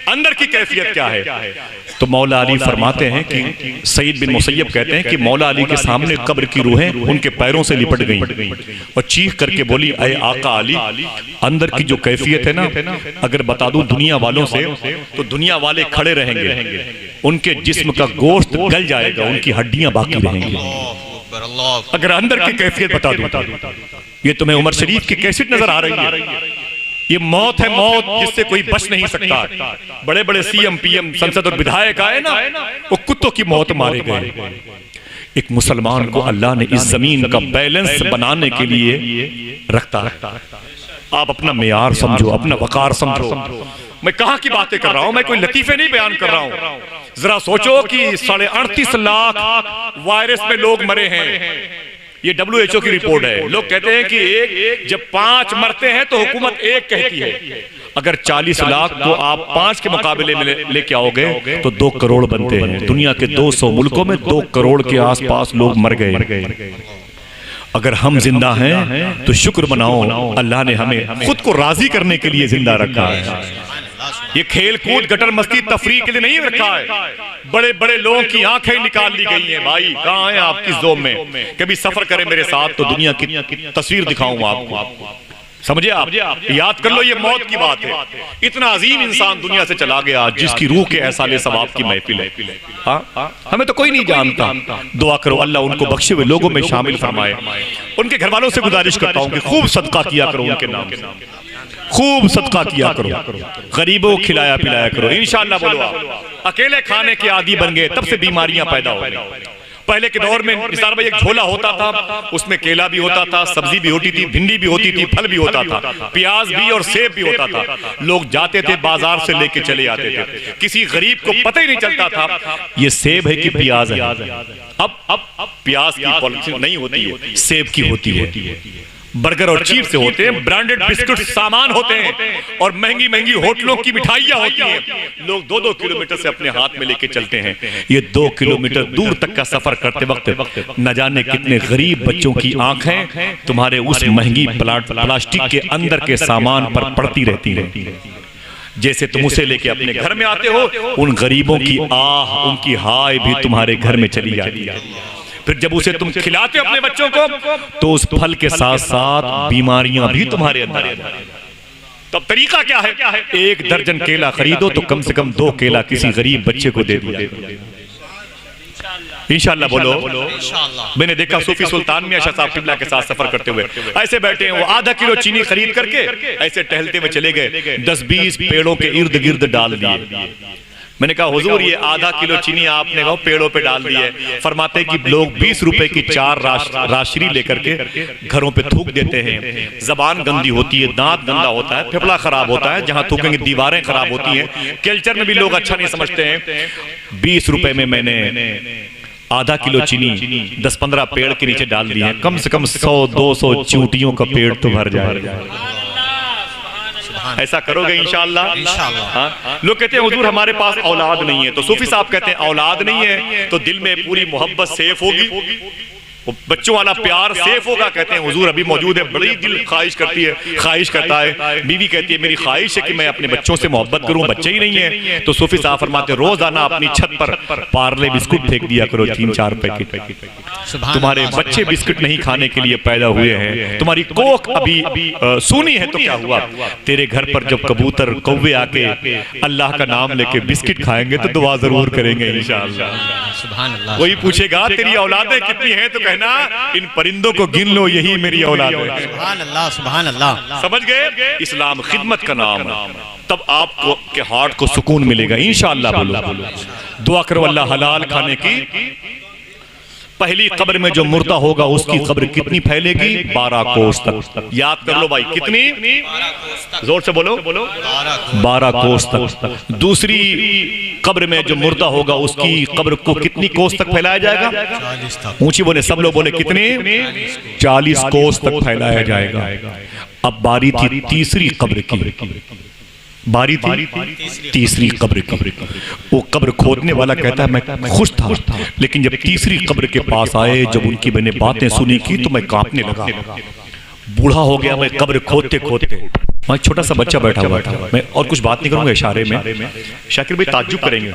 अंदर की कैफियत क्या है। तो मौला अली फरमाते हैं कि सईद बिन मुसय्यब कहते हैं कि मौला अली के सामने कब्र की रूहें उनके पैरों से लिपट गईं और चीख करके बोली, अय आका अली, अंदर की जो कैफियत है ना, अगर बता दूं दुनिया वालों से तो दुनिया वाले खड़े रहेंगे, उनके जिस्म का गोश्त गल जाएगा, उनकी हड्डियां बाकी रहेंगी। अगर अंदर की कैफियत बता दूं, ये तुम्हें उमर शरीफ की कैसेट नजर आ रही है, ये मौत है, मौत जिससे कोई बच नहीं सकता। बड़े बड़े सीएम पीएम संसद और विधायक आए ना, वो कुत्तों की मौत मारे गए। एक मुसलमान को अल्लाह ने इस जमीन का बैलेंस बनाने के लिए रखता है। आप अपना मेयार समझो, अपना वकार समझो। मैं कहां की बातें कर रहा हूं, मैं कोई लतीफे नहीं बयान कर रहा हूं। जरा सोचो कि 38.5 लाख वायरस में लोग मरे हैं। ये WHO की रिपोर्ट है। लोग कहते हैं कि जब 5 मरते हैं तो हुकूमत 1 कहती है। अगर 40 लाख को आप 5 के मुकाबले में लेके आओगे तो 2 करोड़ बनते हैं। दुनिया के 200 मुल्कों में 2 करोड़ के आसपास लोग मर गए। अगर हम जिंदा हैं तो शुक्र मनाओ, अल्लाह ने हमें खुद को राजी करने के लिए जिंदा रखा है। ये खेल कूद गटर मस्ती तफरीह के लिए नहीं रखा है। बड़े बड़े लोगों की आंखें निकाल ली गई हैं। भाई कहां है आपकी जोम में, कभी सफर करें मेरे साथ तो दुनिया की तस्वीर दिखाऊंगा आपको। समझे आप, याद कर लो, ये मौत की बात है। इतना अजीम इंसान दुनिया से चला गया जिसकी रूह के एहसाले सवाब की महफिल है। हमें तो कोई नहीं जानता। दुआ करो अल्लाह उनको बख्शे हुए लोगों में शामिल फरमाए। उनके घर वालों से गुजारिश करता हूं कि खूब सदका किया करो, उनके नाम से खूब सदका किया करो, गरीबों को खिलाया पिलाया करो। इंशाअल्लाह बोलो आप अकेले खाने के आदी बन गए, तब से बीमारियां पैदा हो गई। पहले के दौर में निसार भाई एक झोला होता था, उसमें केला भी होता था, सब्जी भी होती थी, भिंडी भी होती थी, फल भी होता था, प्याज भी और सेब भी होता था। लोग जाते थे बाजार से लेके चले आते थे। किसी गरीब को पता ही नहीं चलता था ये सेब है कि प्याज है। अब प्याज की पॉलिसी नहीं होती है, सेब की होती है। बर्गर और चीज से होते हैं, ब्रांडेड बिस्कुट सामान होते हैं और महंगी महंगी होटलों की मिठाइयां होती हैं। लोग 2-2 किलोमीटर से अपने हाथ में लेके चलते हैं। ये 2 किलोमीटर दूर तक का सफर करते वक्त न जाने कितने गरीब बच्चों की आंखें तुम्हारे उस महंगी प्लास्टिक के अंदर के सामान पर पड़ती रहती हैं। जैसे तुम उसे लेके अपने घर में आते हो, उन गरीबों की आह, उनकी हाय भी तुम्हारे घर में चली जाती है। फिर जब उसे तुम खिलाते हो अपने बच्चों को तो उस फल के साथ साथ बीमारियां भी तुम्हारे अंदर आती हैं। तब तरीका क्या है? 1 दर्जन केला खरीदो तो कम से कम 2 केला किसी गरीब बच्चे को दे दिया। इंशाअल्लाह बोलो। मैंने देखा सूफी सुल्तान मियां शाह साहब किबला के साथ सफर करते हुए ऐसे बैठे हैं, वो आधा किलो चीनी खरीद करके ऐसे टहलते हुए चले गए, 10-20 पेड़ों के इर्द गिर्द डाल दिए। मैंने कहा हुजूर ये आधा किलो चीनी आपने कहा पेड़ों पे डाल दी है। फरमाते कि लोग 20 रुपए की 4 राशि लेकर के घरों पे थूक देते हैं। जबान गंदी होती है, दांत गंदा होता है, फेफड़ा खराब होता है, जहां थूकेंगे दीवारें खराब होती हैं। कल्चर में भी लोग अच्छा नहीं समझते हैं। 20 रुपए में मैंने आधा किलो चीनी 10-15 पेड़ के नीचे डाल दी है। कम से कम 100-200 चूंटियों का पेड़ तो भर जाएगा। ऐसा करोगे इंशाअल्लाह? इंशाअल्लाह। लोग कहते हैं हुजूर हमारे पास औलाद नहीं है, तो सूफी साहब कहते हैं औलाद नहीं है तो दिल में पूरी मोहब्बत सेफ होगी, बच्चों वाला प्यार सेफ होगा। कहते हैं हुजूर अभी मौजूद है, बड़ी दिल ख्वाहिश करती है, ख्वाहिश करता है। बीवी कहती है मेरी ख्वाहिश है कि मैं अपने बच्चों से मोहब्बत करूं, बच्चे ही नहीं है। तो सूफी साहब फरमाते रोजाना अपनी छत पर पार्ले बिस्कुट फेंक दिया करो, 3-4 पैकेट। तुम्हारे बच्चे बिस्कुट नहीं खाने के लिए पैदा हुए हैं, तुम्हारी कोख अभी सूनी है तो क्या हुआ? तेरे घर पर जब कबूतर कौवे आके अल्लाह का नाम लेके बिस्किट खाएंगे तो दुआ जरूर करेंगे इंशाअल्लाह। सुभान अल्लाह। वही पूछेगा तेरी औलादें कितनी हैं तो कहना इन परिंदों को गिन लो, यही मेरी औलाद है। सुभान अल्लाह, सुभान अल्लाह। समझ गए? इस्लाम खिदमत का नाम है, तब आपको के हार्ट को सुकून मिलेगा इंशाअल्लाह। बोलो दुआ करो अल्लाह हलाल खाने की। पहली कब्र में जो मुर्दा होगा उसकी कब्र कितनी फैलेगी? 12 कोस तक। याद कर लो भाई, कितनी? जोर से बोलो, 12 कोस तक। दूसरी कब्र में जो मुर्दा होगा उसकी कब्र को कितनी कोस तक फैलाया जाएगा? ऊंची बोले, सब लोग बोले कितने? 40 कोस तक फैलाया जाएगा। अब बारी थी तीसरी कब्र की, बारी थी तीसरी कब्र की। वो कब्र खोदने वाला कहता है मैं खुश था, लेकिन जब तीसरी कब्र के पास आए, जब उनकी मैंने बातें सुनी की तो मैं कांपने लगा। बूढ़ा हो गया मैं कब्र खोदते खोदते। वहाँ छोटा सा बच्चा बैठा हुआ था, मैं और कुछ बात नहीं करूंगा, इशारे में शाकिर भाई ताज्जुब करेंगे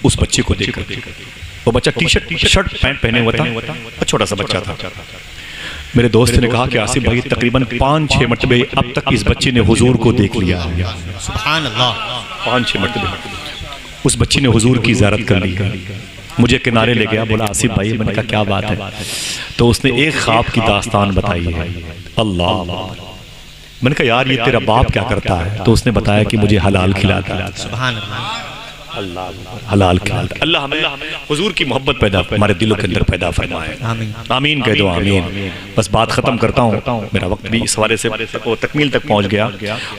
उस बच्चे को देखकर। वो बच्चा टी शर्ट पैंट पहने हुआ था, छोटा सा बच्चा था। मेरे दोस्त ने कहा कि आसिफ भाई तकरीबन 5-6 मरतबे अब तक इस बच्चे ने हुजूर को देख लिया। सुभान अल्लाह। 5-6 मरतबे उस बच्चे ने हुजूर की ज़ियारत कर ली। मुझे किनारे ले गया, बोला आसिफ भाई, मैंने कहा क्या बात है? तो उसने एक ख्वाब की दास्तान बताई है। अल्लाह, मैंने कहा यार ये तेरा बाप क्या करता है? तो उसने बताया कि मुझे हलाल खिलाता है। सुभान अल्लाह, हलाल खिलाता। अल्लाह हमें हुजूर की मोहब्बत पैदा हमारे दिलों के अंदर पैदा फरमाए। आमीन कह दो, आमीन। बस बात खत्म करता हूँ, मेरा वक्त भी इस हवाले से तकमील तक पहुँच गया।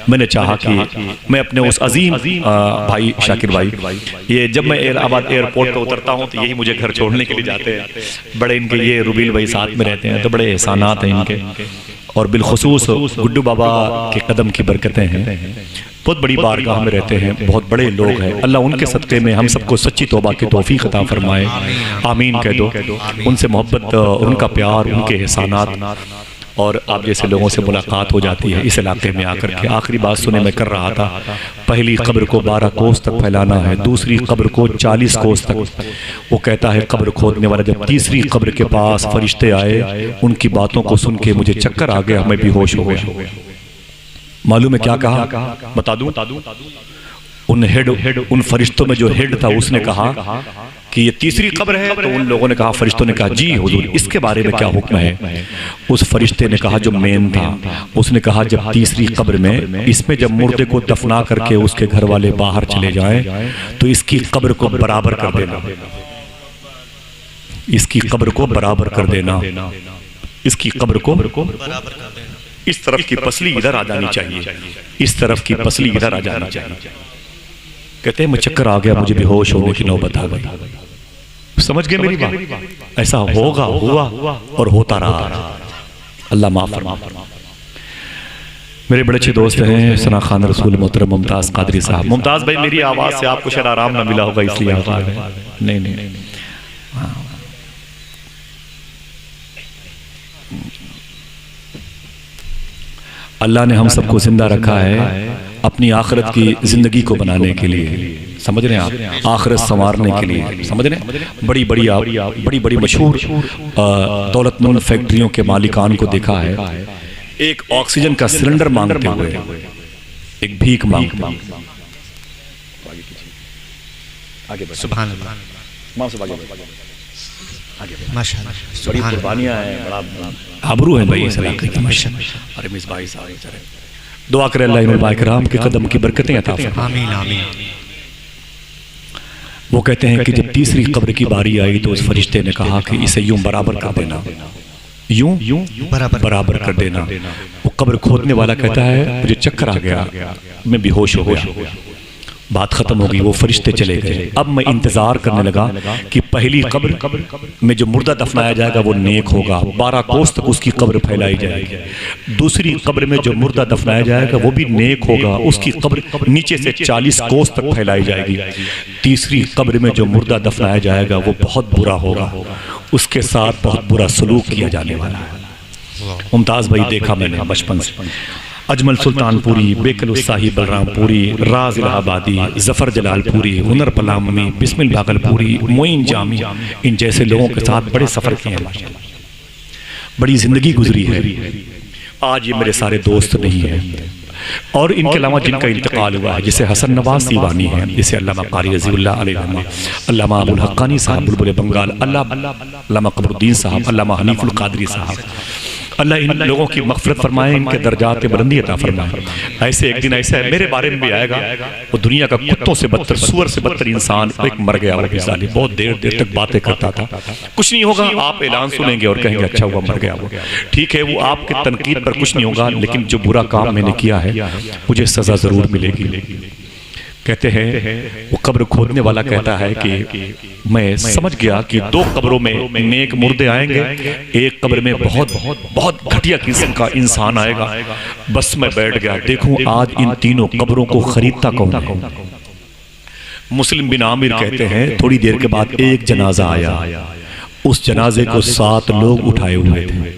मैंने चाहा कि मैं अपने उस अजीम भाई शाकिर भाई, ये जब मैं इलाहाबाद एयरपोर्ट पर उतरता हूँ तो यही मुझे घर छोड़ने के लिए जाते हैं। बड़े इनके ये रुबील भाई साथ में रहते हैं, तो बड़े एहसानात हैं इनके, और बिलखुसूस गुड्डू बाबा के कदम की बरकतें हैं। बहुत बड़ी बारगाह में रहते हैं, बहुत बड़े लोग हैं। अल्लाह उनके सदक़े में हम सबको सच्ची तौबा की तौफीक अता फरमाए। आमीन कह दो। उनसे मोहब्बत, उनका प्यार, उनके एहसानात, और आप जैसे लोगों से मुलाकात हो जाती है इस इलाके में आकर के। आखिरी बात सुने, मैं कर रहा था, पहली कब्र को 12 कोस तक फैलाना है, दूसरी कब्र को 40 कोस तक। वो कहता है कब्र खोदने वाला, जब तीसरी कब्र के पास फरिश्ते आए, उनकी बातों को सुन के मुझे चक्कर आ गया, मैं बेहोश हो गया। मालूम है क्या कहा? बता दूं? उन फरिश्तों में जो हेड था उसने कहा कि ये तीसरी कब्र है। तो उन लोगों ने कहा, फरिश्तों ने कहा जी हुजूर, इसके बारे में क्या हुक्म है? उस फरिश्ते ने कहा, जो मेन था, उसने कहा जब तीसरी कब्र में, इसमें जब मुर्दे को दफना करके उसके घर वाले बाहर चले जाएं, तो इसकी कब्र को बराबर कर देना, इसकी कब्र को बराबर कर देना, इसकी कब्र को बराबर कर देना। इस तरफ की पसली इधर आ जानी चाहिए, इस तरफ की पसली इधर आ जानी चाहिए। कहते हैं मैं चक्कर आ गया, मुझे बेहोश होने की नौबत आ गई। समझ गए मेरी बात? ऐसा होगा, हुआ और होता रहा। अल्लाह माफ फरमाए। मेरे बड़े अच्छे दोस्त हैं सना खान रसूल मोहतरम मुमताज़ कादरी साहब। मुमताज़ भाई, मेरी आवाज़ से आपको शायद आराम ना मिला होगा, इसलिए आवाज़ नहीं। अल्लाह ने हम सबको जिंदा रखा है अपनी आखिरत की जिंदगी को बनाने के लिए, समझ रहे हैं आप? आखिरत संवारने के लिए, समझ रहे हैं? बड़ी बड़ी मशहूर दौलतमंद फैक्ट्रियों के मालिकान को देखा है, एक ऑक्सीजन का सिलेंडर मांगते हुए, एक भीख मांगते। सुभान अल्लाह, माशाअल्लाह, बड़ी कुर्बानियां हैं, बड़ा आबरू है भाई इस इलाके की। माशाअल्लाह। अरे मिस भाई साहब, दुआ करें अल्लाह इन भाई कराम के कदम की बरकतें अता फरमाए। आमीन आमीन। वो कहते हैं कि जब तीसरी कब्र की बारी आई तो उस फरिश्ते ने कहा कि इसे यूं बराबर कर देना, यूं बराबर कर देना। वो कब्र खोदने वाला कहता है मुझे चक्कर आ गया, मैं बेहोश हो गया। बात खत्म हो गई, वो फरिश्ते चले गए। अब मैं इंतजार करने लगा कि पहली कब्र में जो मुर्दा दफनाया जाएगा वो नेक होगा, 12 कोस तक उसकी कब्र फैलाई जाएगी। दूसरी कब्र में जो मुर्दा दफनाया जाएगा वो भी नेक होगा, उसकी कब्र नीचे से 40 कोस तक फैलाई जाएगी। तीसरी कब्र में जो मुर्दा दफनाया जाएगा वो बहुत बुरा होगा, उसके साथ बहुत बुरा सलूक किया जाने वाला है। मुमताज़ भाई देखा मैंने बचपन से, अजमल सुल्तानपुरी, बेकल साहिब बलरामपुरी, राज इलाहाबादी, जफर जलालपुरी, हुनर पलामी, बिस्मिल भागलपुरी, मोइन जामी, इन जैसे लोगों के साथ बड़े सफ़र किए हैं, बड़ी ज़िंदगी गुजरी है। आज ये मेरे सारे दोस्त नहीं हैं, और इनके अलावा जिनका इंतकाल हुआ है, जैसे हसन नवाज सीवानी है, जैसे अल्लामा कारी रज़ीउल्लाह अलैहि रहमा, अल्लामा अबुल हक्कानी साहब बुलबुल बंगाल, अल्लामा कमरुद्दीन साहब, अल्लामा हनीफुल कादरी साहब, अल्लाह इन लोगों की मग़फ़िरत फरमाए, इनके दर्जात बुलंदी अता फरमाए। ऐसे एक दिन ऐसा है मेरे बारे में भी आएगा, वो दुनिया का कुत्तों से बदतर, सूअर से बदतर इंसान एक मर गया, वो जालिम बहुत देर देर तक बातें करता था। कुछ नहीं होगा, आप ऐलान सुनेंगे और कहेंगे अच्छा हुआ मर गया वो, ठीक है, वो आपके तनकीद पर कुछ नहीं होगा, लेकिन जो बुरा काम मैंने किया है मुझे सज़ा ज़रूर मिलेगी। कहते हैं वो कब्र खोदने वाला कहता है कि मैं समझ गया कि 2 कब्रों में नेक मुर्दे आएंगे, एक कब्र में बहुत बहुत बहुत घटिया किस्म का इंसान आएगा। बस मैं बैठ गया, देखूं आज इन तीनों कब्रों को खरीदता कौन है। मुस्लिम बिन आमिर कहते हैं थोड़ी देर के बाद एक जनाजा आया, उस जनाजे को 7 लोग उठाए हुए थे।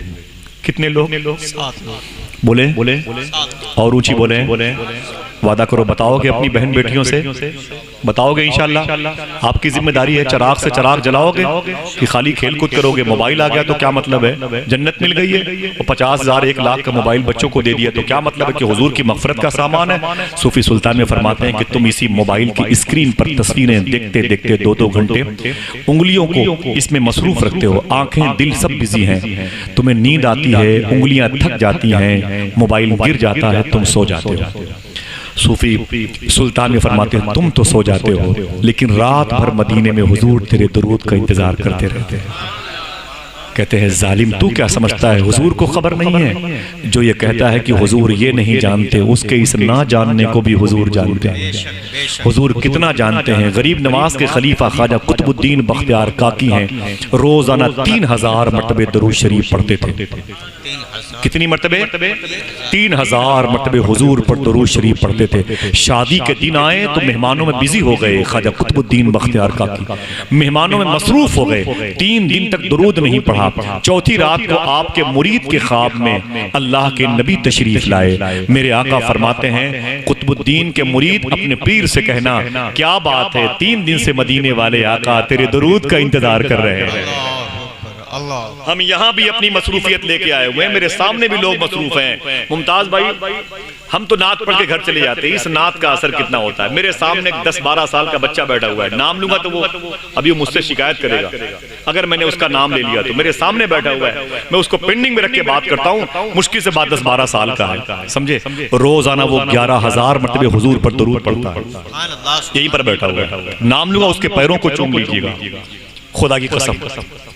कितने लोग? 7 लोग। बोले और ऊंची बोले, वादा करो बताओगे अपनी बहन बेटियों से, बताओगे इंशाअल्लाह। आपकी जिम्मेदारी है, चराग से चराग जलाओगे कि खाली खेल कूद करोगे। मोबाइल आ गया तो क्या मतलब है, जन्नत मिल गई है, और 50,000 1 लाख का मोबाइल बच्चों को दे दिया तो क्या मतलब है कि हुजूर की मग़फ़िरत का सामान है। सूफी सुल्तान में फरमाते हैं कि तुम इसी मोबाइल की स्क्रीन पर तस्वीरें देखते देखते 2-2 घंटे उंगलियों को इसमें मसरूफ रखते हो, आंखें दिल सब बिजी हैं, तुम्हें नींद आती है, उंगलियां थक जाती हैं, मोबाइल गिर जाता है, तुम सो जाते हो। सूफी सुल्तान में फरमाते हैं तुम तो सो जाते हो, लेकिन रात भर मदीने में हुजूर तेरे दुरूद का इंतजार करते रहते हैं। कहते हैं जालिम तू क्या समझता है, हुजूर को खबर नहीं है। जो ये कहता है कि हुजूर ये नहीं जानते, उसके इस ना जानने को भी हुजूर जानते हैं। हुजूर कितना जानते हैं। गरीब नवाज के खलीफा ख्वाजा कुतुबुद्दीन बख्तियार काकी हैं, रोजाना 3000 मरतबे दरूद शरीफ पढ़ते थे। कितनी मरतबे? 3000 मरतबे हुजूर पर दरूद शरीफ पढ़ते थे। शादी के दिन आए तो मेहमानों में बिजी हो गए ख्वाजा कुतुबुद्दीन बख्तियार काकी, मेहमानों में मसरूफ हो गए, 3 दिन तक दरूद नहीं पढ़ा। चौथी रात को आपके मुरीद के ख्वाब में अल्लाह के नबी तशरीफ लाए। मेरे आका फरमाते हैं कुतुबुद्दीन के मुरीद अपने पीर से कहना क्या बात है, 3 दिन से मदीने वाले आका तेरे दरूद का इंतजार कर रहे हैं। हम यहाँ भी अपनी मसरूफियत लेके आए हुए हैं, मेरे सामने भी लोग मसरूफ हैं। मुमताज भाई हम तो नात पढ़ के घर चले जाते हैं, इस नात का असर कितना होता है। मेरे सामने 10-12 साल का बच्चा बैठा हुआ है, नाम लूंगा तो वो अभी मुझसे शिकायत करेगा अगर मैंने उसका नाम ले लिया तो। मेरे सामने बैठा हुआ है, मैं उसको पेंडिंग में रख के बात करता हूँ, मुश्किल से बात 10-12 साल का है, समझे। रोजाना वो 11,000 मरतबे हुजूर पर दरूद पढ़ता है, यहीं पर बैठा हुआ है। नाम लूंगा उसके पैरों को चूम लीजिएगा, खुदा की कसम,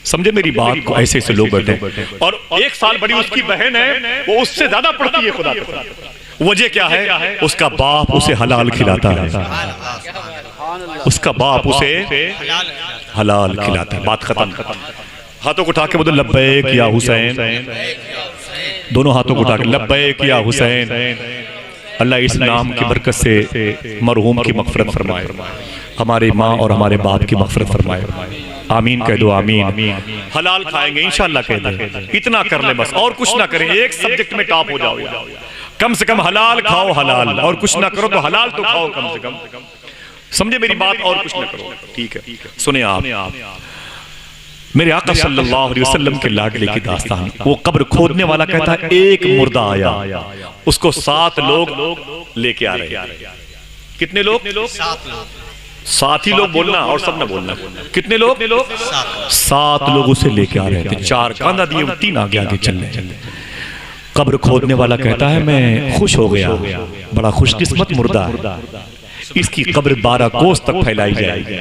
समझे मेरी बात को। ऐसे ऐसे लोग बैठे, और 1 साल बड़ी उसकी बहन है, वो उससे ज्यादा पढ़ती है। खुदा वजह क्या है? उसका बाप उसे हलाल खिलाता है, उसका बाप उसे हलाल खिलाता है। बात खत्म। हाथों को उठा के बोलो लब्बैक या हुसैन, दोनों हाथों को उठा के लब्बैक या हुसैन। अल्लाह इस नाम की बरकत से मरहूम की मग़फ़िरत फरमाए, हमारे माँ और हमारे बाप की मग़फ़िरत फरमाए। आमीन कह दो, आमीन। हलाल खाएंगे इंशाअल्लाह कह दे, इतना कर ले बस, और कुछ ना करें, एक सब्जेक्ट में टॉप हो जाओ, कम से कम हलाल खाओ, हलाल, और कुछ ना करो तो हलाल तो खाओ कम से कम, समझे मेरी बात, और कुछ ना करो, ठीक है। सुने आप मेरे आका सल्लल्लाहु अलैहि वसल्लम के लाडले की दास्तान। वो कब्र खोदने वाला कहता है एक मुर्दा आया, उसको 7 लोग लेके आ रहे हैं। कितने लोग? 7 लोग। 7 ही लोग बोलना और सब ना बोलना। कितने लोग? 7 लोग उसे लेके आ रहे थे, 4 कांधा दिए, 3 आगे आगे चल रहे। कब्र खोदने वाला कहता है मैं खुश हो गया, बड़ा खुशकिस्मत मुर्दा है, इसकी कब्र 12 कोस तक फैलाई जाएगी,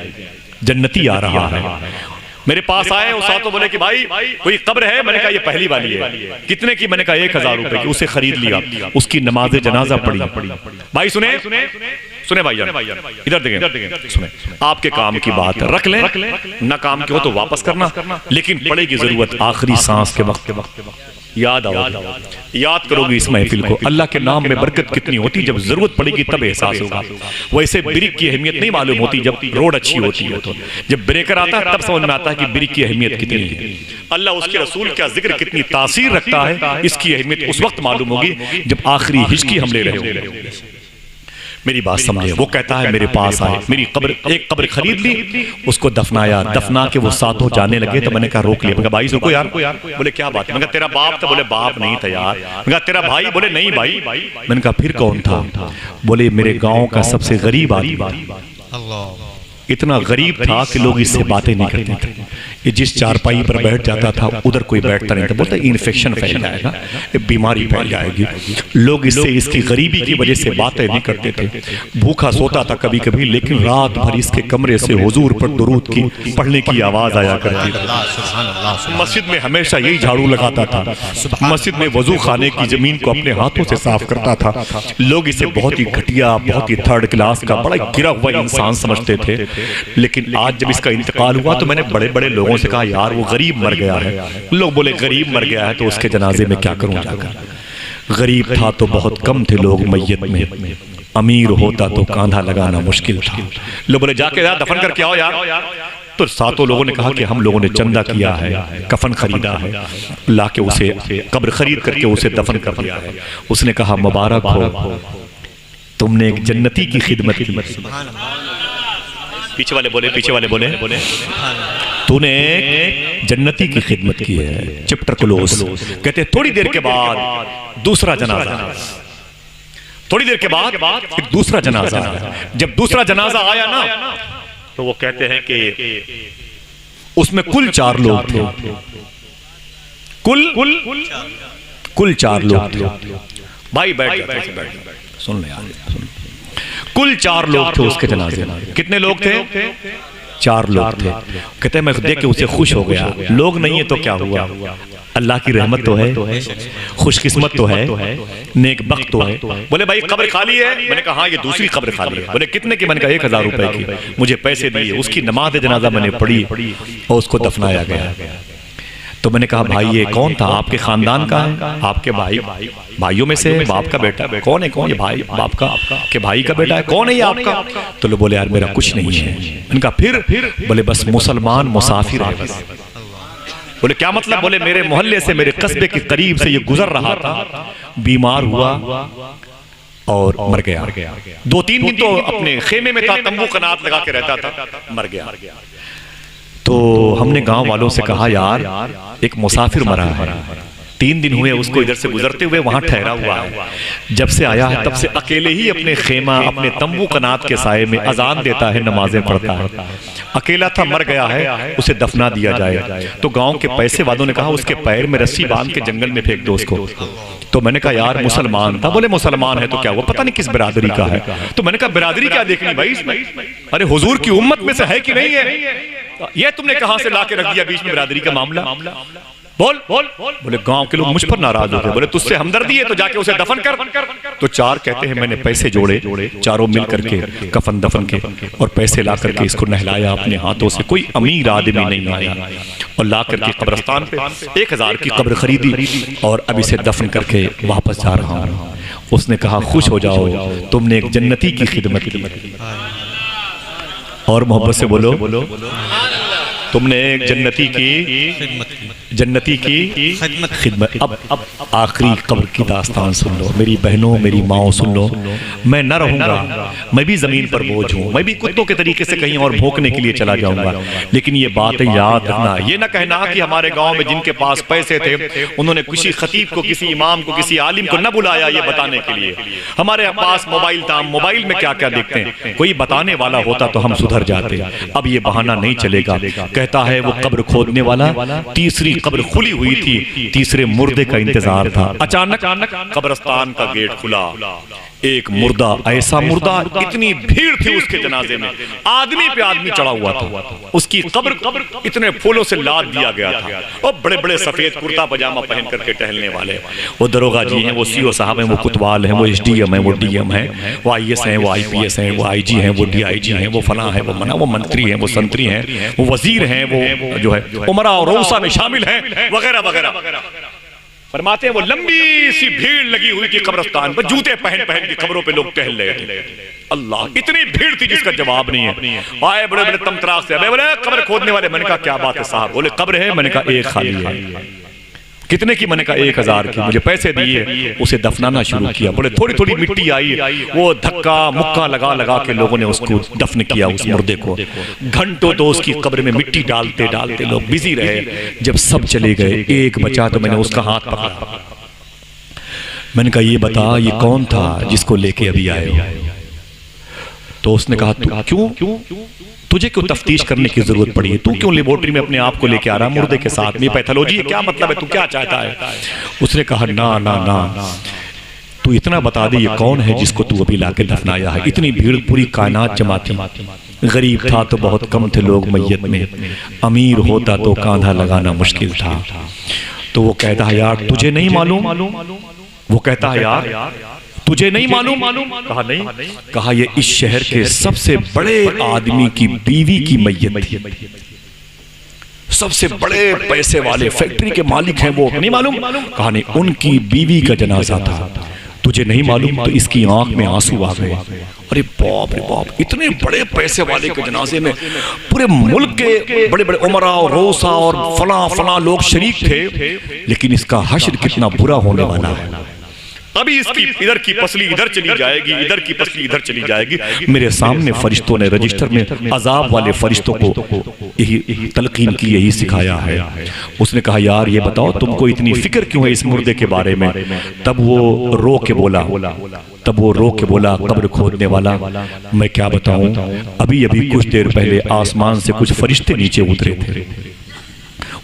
जन्नती आ रहा है। मेरे पास आए, वो 7 बोले कि भाई कोई कब्र है? मैंने कहा ये पहली वाली है। कितने की? मैंने कहा 1000 रुपए की। उसे खरीद लिया, उसकी नमाज जनाजा पढ़ी। भाई सुने भाई इधर देखें, सुने, आपके काम की बात रख लें, ना काम की हो तो वापस करना, लेकिन पड़ेगी जरूरत आखिरी सांस के वक्त याद याद करोगी इस महफिल को। अल्लाह के नाम में बरकत कितनी होती, जब जरूरत पड़ेगी तब एहसास होगा। वैसे ब्रेक की अहमियत नहीं मालूम होती जब रोड अच्छी होती है, तो जब ब्रेकर आता है तब समझ में आता है कि ब्रेक की अहमियत कितनी है। अल्लाह उसके रसूल का जिक्र कितनी तासीर रखता है, इसकी अहमियत उस वक्त मालूम होगी जब आखिरी हिचकी हम ले रहे होंगे। मेरी बात समझे। वो कहता है मेरे पास आए, मेरी कब्र, एक कब्र खरीद ली, उसको दफनाया, दफना के वो साथों जाने लगे तो मैंने कहा रोक लिया। मैंने कहा भाई रुको यार। बोले क्या बात है? मैंने कहा तेरा बाप था। बोले बाप नहीं था यार। मैंने कहा तेरा भाई? बोले नहीं भाई। मैंने कहा फिर कौन था? बोले मेरे गांव का सबसे गरीब आदमी। अल्लाह। इतना गरीब था कि लोग इससे बातें नहीं करते थे। ये जिस चारपाई पर बैठ जाता था उधर कोई बैठता नहीं था। बोलता इन्फेक्शन फैल जाएगा, बीमारी फैल जाएगी। लोग इससे, इसकी गरीबी की वजह से बातें नहीं करते थे। भूखा सोता था कभी कभी, लेकिन रात भर इसके कमरे से हुजूर पर दुरूद की पढ़ने की आवाज आया करती थी। मस्जिद में हमेशा यही झाड़ू लगाता था। मस्जिद में वजू खाने की जमीन को अपने हाथों से साफ करता था। लोग इसे बहुत ही घटिया, बहुत ही थर्ड क्लास का, बड़ा गिरा हुआ इंसान समझते थे। लेकिन आज जब इसका इंतकाल हुआ तो मैंने बड़े बड़े लोगों से कहा यार वो गरीब मर गया है। लोग बोले गरीब मर गया है तो उसके जनाजे में क्या करूं जाकर। गरीब था तो बहुत कम थे लोग मैयत में, अमीर होता तो कांधा लगाना मुश्किल था। लोग बोले जाके यार दफन करके आओ यार। तो सातों लोगों ने कहा कि हम लोगों ने चंदा किया है, कफन खरीदा है, लाके उसे कब्र खरीद करके उसे दफन कर दिया है। उसने कहा मुबारक हो, तुमने एक जन्नती की खिदमत की। पीछे वाले बोले तूने जन्नती की खिदमत की है। Chapter close. कहते थोड़ी देर के बाद दूसरा जनाजा, थोड़ी देर के बाद एक दूसरा जनाजा। जब दूसरा जनाजा आया ना तो वो कहते हैं कि उसमें कुल 4 लोग थे। कुल 4 लोग थे। भाई बैठ जाते, सुन ले यार। कुल 4 लोग थे उसके जनाजे में। कितने लोग थे? 4 लोग थे। कहते हैं मैं देख के उसे खुश हो गया। लोग नहीं है तो क्या हुआ, अल्लाह की रहमत तो है, खुशकिस्मत तो है, नेक बख्त तो है। बोले भाई कब्र खाली है? मैंने कहा हाँ ये दूसरी कब्र खाली है। बोले कितने की? मैंने कहा 1000 रुपए की। मुझे पैसे दिए, उसकी नमाज जनाजा मैंने पढ़ी और उसको दफनाया गया। तो मैंने कहा भाई ये कौन था? आपके खानदान का है? आपके भाइयों में से बाप का बेटा? कौन है? कौन? ये भाई बाप का के भाई का बेटा है? कौन है ये आपका? तो लोग बोले यार मेरा कुछ नहीं है। मैंने कहा फिर? बोले बस मुसलमान मुसाफिर है बस। बोले क्या मतलब? बोले मेरे मोहल्ले से, मेरे कस्बे के करीब से ये गुजर रहा था, बीमार हुआ और मर गया। 2-3 दिन तो अपने खेमे में था, तंबू कनात लगा के रहता था, मर गया। तो हमने गांव वालों से कहा यार एक मुसाफिर मरा है, 3 दिन हुए उसको इधर से गुजरते हुए, वहां ठहरा हुआ है। जब से आया है तब से अकेले ही अपने खेमा, अपने तंबू कनात के साये में अजान देता है, नमाजें पढ़ता है। अकेला था, मर गया है, उसे दफना दिया जाए। तो गांव के पैसे वालों ने कहा उसके पैर में रस्सी बांध के जंगल में फेंक दो उसको। तो मैंने कहा यार मुसलमान था। बोले मुसलमान है तो क्या हुआ, पता नहीं किस बिरादरी का है। तो मैंने कहा बिरादरी क्या देखनी भाई इसमें? अरे हुजूर की उम्मत में से है कि नहीं है? ये तुमने कहां से लाके रख दिया बीच में बिरादरी का मामला? बोल। बोले गांव के लोग मुझ पर नाराज हो गए। बोले तुझसे हमदर्दी है तो जाके उसे दफन कर। तो 4 कहते हैं मैंने पैसे जोड़े, चारों मिल करके कफन दफन के और पैसे ला करके इसको नहलाया अपने हाथों से। कोई अमीर आदमी नहीं आया और ला करके कब्रिस्तान पे 1000 की कब्र खरीदी और अब इसे दफन करके वापस जा रहा हूं। उसने कहा खुश हो जाओ, तुमने एक जन्नती की खिदमत की। और मोहब्बत से बोलो तुमने एक जन्नती की खिदमत। अब आखिरी कब्र की दास्तान सुन लो मेरी बहनों, मेरी माओ सुन लो। मैं न रहूंगा, मैं भी जमीन पर बोझ हूँ, मैं भी कुत्तों के तरीके से कहीं और भौंकने के लिए चला जाऊंगा। लेकिन ये बात याद रखना, ये ना कहना कि हमारे गांव में जिनके पास पैसे थे उन्होंने किसी खतीब को, किसी इमाम को, किसी आलिम को न बुलाया ये बताने के लिए। हमारे पास मोबाइल था, मोबाइल में क्या क्या देखते हैं, कोई बताने वाला होता तो हम सुधर जाते। अब ये बहाना नहीं चलेगा। कहता है वो कब्र खोदने वाला, तीसरी कब्र खुली हुई थी, तीसरे मुर्दे का इंतजार था। अचानक कब्रिस्तान का गेट खुला, एक मुर्दा, ऐसा मुर्दा, इतनी भीड़ थी उसके जनाजे में, आदमी पे आदमी चढ़ा हुआ था। उसकी कब्र इतने फूलों से लाद दिया गया था और बड़े बड़े सफेद कुर्ता पजामा पहन करके टहलने वाले, वो दरोगा जी हैं, वो सीओ साहब हैं, वो कुतवाल हैं, वो एसडीएम हैं, वो डीएम हैं, वो आईएएस हैं, वो आईपीएस हैं, वो आईजी हैं, वो डीआईजी हैं, वो फला है, वो मना, वो मंत्री हैं, वो संतरी हैं, वो वजीर हैं, वो जो है उमरा और रऊसा में शामिल हैं, वगैरह वगैरह। फरमाते हैं वो लंबी सी भीड़ लगी हुई थी कब्रिस्तान पर, जूते पहन पहन के कब्रों पे लोग टहल रहे थे। अल्लाह, इतनी भीड़ थी जिसका जवाब नहीं है। आए बड़े बड़े तमतराक से, बोले कब्र खोदने वाले। मैंने कहा क्या बात है साहब? बोले कब्र है। मैंने कहा एक खाली है। कितने की? मैंने कहा 1000 की। मुझे पैसे दिए, उसे दफनाना शुरू किया। बोले थोड़ी थोड़ी मिट्टी आई, वो धक्का मुक्का लगा लगा के लोगों ने उसको दफन किया, उस मुर्दे को। घंटों तो उसकी कब्र में मिट्टी डालते डालते लोग बिजी रहे। जब सब चले गए, एक बचा तो मैंने उसका हाथ पकड़ा। मैंने कहा ये बता, ये कौन था जिसको लेके अभी आए हो? तो उसने कहा क्यों तुझे क्यों तफ्तीश करने की जरूरत पड़ी है? तू क्यों लेबोरेटरी में अपने आप को लेके आ रहा मुर्दे के साथ में? पैथोलॉजी है, क्या मतलब है? तू क्या चाहता है? उसने कहा ना ना ना, तू इतना बता दे ये कौन है जिसको तू अभी लाके दफनाया है? इतनी भीड़, पूरी कायनात जमा थी। गरीब था तो बहुत कम थे लोग मैयत में, अमीर होता तो कांधा लगाना मुश्किल था। तो वो कहता है यार तुझे नहीं मालूम? वो कहता है यार तुझे नहीं मालूम? कहा नहीं। कहा ये इस शहर के सबसे बड़े आदमी की बीवी की मैयत थी। सबसे बड़े पैसे वाले फैक्ट्री के मालिक हैं वो, नहीं मालूम? कहा नहीं, उनकी बीवी का जनाजा था। तुझे नहीं मालूम? तो इसकी आंख में आंसू आ गए। अरे बाप रे बाप, इतने बड़े पैसे वाले के जनाजे में पूरे मुल्क के बड़े बड़े उमरा और रोसा और फला फला लोग शरीक थे, लेकिन इसका हश्र कितना बुरा होने वाला है। अभी इसकी इधर की पसली इधर चली जाएगी, इधर की पसली इधर चली जाएगी। मेरे सामने फरिश्तों ने रजिस्टर में अजाब वाले फरिश्तों को यही तलकीन की, यही सिखाया है। उसने कहा यार ये बताओ तुमको इतनी फिक्र क्यों है इस मुर्दे के बारे में? तब वो रो के बोला कब्र खोदने वाला, मैं क्या बताऊं, अभी अभी कुछ देर पहले आसमान से कुछ फरिश्ते नीचे उतरे थे।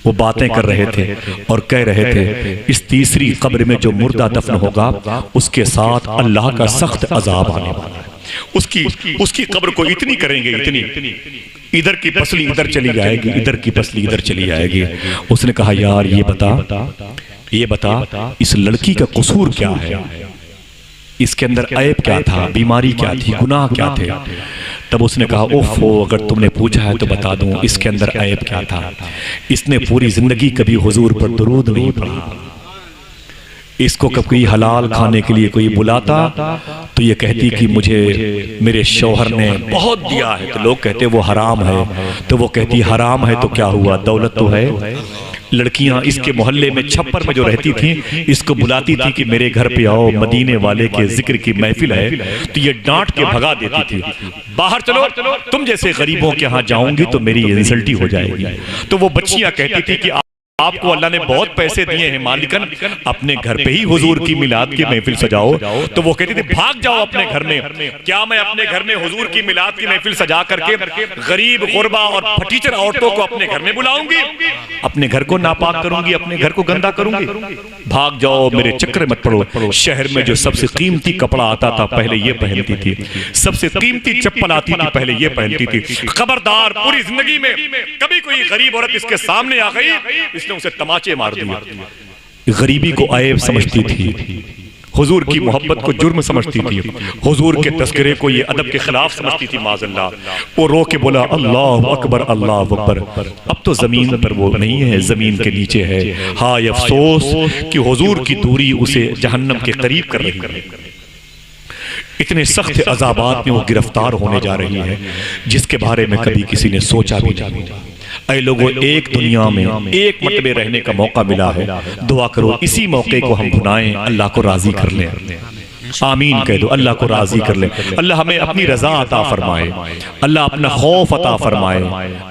वो बातें कर रहे थे और कह रहे थे इस तीसरी कब्र में जो मुर्दा दफन होगा उसके साथ अल्लाह का सख्त अजाब आने वाला है। उसकी कब्र को इतनी करेंगे, इतनी, इधर की पसली इधर चली जाएगी, इधर की पसली इधर चली जाएगी। उसने कहा यार ये बता इस लड़की का कसूर क्या है? इसके अंदर ऐब क्या था? बीमारी क्या थी? गुनाह क्या थे? तब उसने कहा ओफो, अगर तुमने पूछा है तो बता दूं इसके अंदर ऐब क्या था। इसने पूरी जिंदगी कभी हुजूर पर दुरूद नहीं पढ़ा। इसको कभी हलाल खाने के लिए कोई बुलाता तो ये कहती कि मुझे मेरे शौहर ने बहुत दिया है, तो लोग कहते वो हराम है, तो वो कहती हराम है तो क्या हुआ, दौलत तो है। लड़कियां इसके मोहल्ले में छप्पर में जो रहती थी इसको बुलाती थी कि मेरे घर पे आओ, मदीने वाले के जिक्र की महफिल है, तो ये डांट के भगा देती थी, बाहर चलो, तुम जैसे गरीबों के यहाँ जाऊंगी तो मेरी इंसल्ट हो जाएगी। तो वो बच्चियां कहती थी कि आपको अल्लाह ने बहुत पैसे दिए हैं मालिकन, अपने घर पे ही हुजूर की मिलाद की महफिल सजाओ। तो वो कहती थी भाग जाओ अपने घर में। क्या मैं अपने घर में हुजूर की मिलाद की महफिल सजा करके गरीब, गुरबा और फटीचर औरतों को अपने घर में बुलाऊंगी? अपने घर को नापाक करूंगी, अपने घर को गंदा करूंगी? भाग जाओ, मेरे चक्कर मत पड़ो। शहर में जो सबसे कीमती कपड़ा आता था पहले ये पहनती थी, सबसे कीमती चप्पल आती थी पहले ये पहनती थी। खबरदार, पूरी जिंदगी में कभी कोई गरीब औरत इसके सामने आ गई, इसने उसे तमाचे मार दिए। गरीबी को ऐब समझती थी, हुजूर की मोहब्बत को जुर्म समझती थी, हुजूर के तस्करे को ये अदब के खिलाफ समझती थी। माज़अल्लाह, वो रो के बोला अल्लाह अकबर, अल्लाह अकबर। अब तो जमीन पर वो नहीं है, जमीन के नीचे है। हाय अफसोस कि हुजूर की दूरी उसे जहन्नम के करीब कर रही है। इतने सख्त अजाबात में वो गिरफ्तार होने जा रही है जिसके बारे में कभी किसी ने सोचा भी नहीं। ऐ लोगों, एक दुनिया में एक मर्तबे रहने का मौका मिला है, दुआ करो इसी मौके को हम भुनाएं, अल्लाह को राजी कर लें। आमीन कह दो, अल्लाह को राजी कर ले। अल्लाह हमें अपनी रजा अता फरमाए, अल्लाह अपना खौफ अता फरमाए।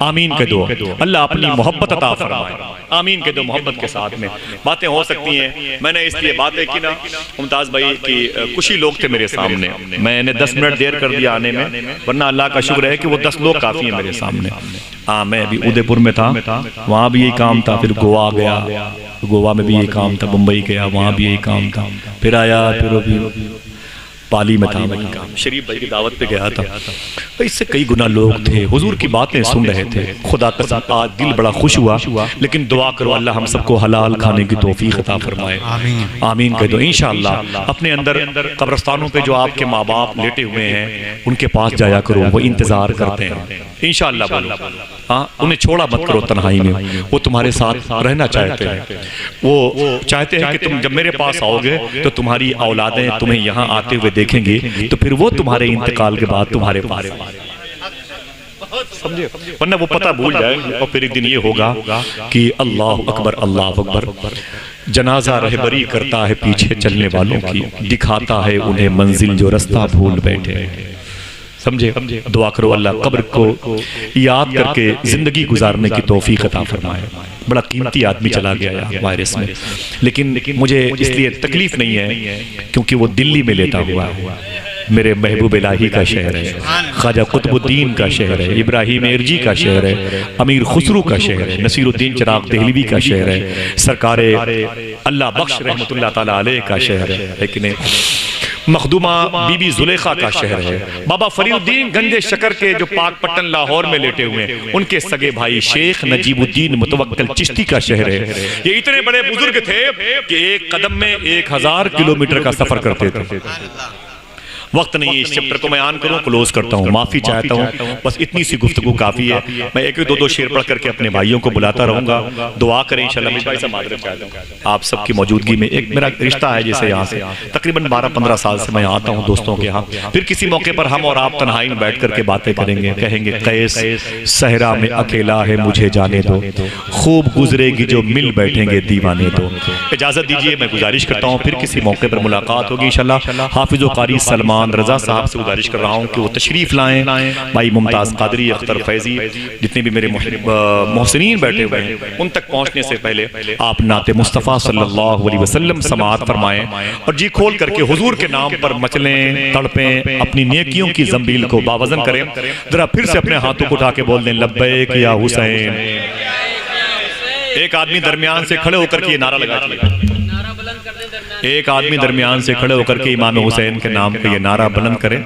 आमीन कह दो, अल्लाह अपनी मोहब्बत अता फरमाए। आमीन कह दो। मोहब्बत के साथ में बातें हो सकती हैं। मैंने इसलिए बातें की ना मुमताज भाई की, कुछ ही लोग थे मेरे सामने, मैंने 10 मिनट देर कर दिया आने में, वरना अल्लाह का शुक्र है कि वो 10 लोग काफी हैं मेरे सामने। हाँ, मैं अभी उदयपुर में था, वहाँ भी यही काम था, फिर गोवा गया, गोवा में भी यही काम था, मुंबई गया, वहाँ भी यही काम था, फिर आया, फिर अभी पाली में था, वही काम, शरीफ भाई की दावत पे गया था। इससे कई गुना लोग थे, हुजूर की बातें सुन रहे थे। खुदा कसम आज दिल बड़ा खुश हुआ। लेकिन दुआ करो अल्लाह हम सबको हलाल खाने की तौफीक अता फरमाए। आमीन कह दो। इंशाअल्लाह अपने अंदर कब्रिस्तानों पे जो आपके माँ बाप लेटे हुए हैं उनके पास जाया करो, वो इंतजार करते हैं। इंशाअल्लाह बोलो, हाँ, उन्हें छोड़ा मत करो तन्हाई में, वो तुम्हारे साथ रहना चाहते हैं। वो चाहते हैं कि तुम जब मेरे पास आओगे तो तुम्हारी औलादें तुम्हें यहाँ आते हुए देखेंगे, तो फिर वो तुम्हारे इंतकाल के बाद तुम्हारे पास समझे, वरना वो पता भूल जाएंगे और फिर एक दिन ये होगा कि अल्लाह अकबर अल्लाह अकबर, जनाजा रहबरी करता है पीछे चलने वालों की, दिखाता है उन्हें मंजिल जो रास्ता भूल बैठे। समझे, दुआ करो अल्लाह कब्र को याद करके जिंदगी गुजारने की तौफीक अता फरमाए। बड़ा कीमती आदमी चला गया यार वायरस में, लेकिन मुझे इसलिए तकलीफ नहीं है क्योंकि वो दिल्ली में लेटा हुआ है। मेरे महबूब इलाही का शहर है, ख्वाजा कुतुबुद्दीन का शहर है, इब्राहिम इर्जी का शहर है, अमीर खुसरू का शहर है, नसीरुद्दीन चिराग देहलवी का शहर है, सरकारे अल्लाह बख्श रहमतुल्लाह ताला अलैह का शहर है कि नहीं, मखदूमा बीबी जुलेखा का शहर है, बाबा फरीउद्दीन गंजे शकर के जो पाक पट्टन लाहौर में लेटे हुए हैं उनके सगे भाई शेख नजीबुद्दीन मुतवक्किल चिश्ती का शहर है। ये इतने बड़े बुजुर्ग थे कि एक कदम में 1000 किलोमीटर का सफर करते थे। वक्त नहीं है इस चैप्टर को मैं आन करूं, क्लोज करता हूं, माफी चाहता हूं, बस इतनी सी गुफ्तगू काफी है। मैं एक दो शेर पढ़ करके अपने भाइयों को बुलाता रहूंगा, दुआ करें इंशाल्लाह। मैं भाई से माजरत चाहता हूं आप सबकी मौजूदगी में, एक मेरा रिश्ता है जैसे यहाँ से तकरीबन 12-15 साल से मैं आता हूँ दोस्तों के यहाँ, फिर किसी मौके पर हम और आप तन्हाई में बैठ करके बातें करेंगे, कहेंगे कैस सहरा में अकेला है मुझे जाने दो, खूब गुजरेगी जो मिल बैठेंगे दीवाने दो। इजाजत दीजिए, मैं गुजारिश करता हूँ फिर किसी मौके पर मुलाकात होगी इंशाल्लाह। हाफिज़ कारी सलमान रजा साहब से गुजारिश कर रहा हूं कि वो तशरीफ लाएं, भाई मुमताज कादरी, अख्तर फैजी, जितने भी मेरे मोहसिनीन बैठे हुए हैं उन तक पहुंचने से पहले आप नाते मुस्तफ़ा सल्लल्लाहु अलैहि वसल्लम समाअत फरमाएं और जी खोल करके हुजूर के नाम पर मचलें, तड़पें, अपनी नेकियों की जंबील को बावजन करें। जरा फिर से अपने हाथों को उठा के बोल दें लब्बैक या हुसैन। एक आदमी दरमियान से खड़े होकर के ये नारा लगा दिया, एक आदमी दरमियान से खड़े होकर के इमाम हुसैन के नाम पे ये नारा बुलंद करें।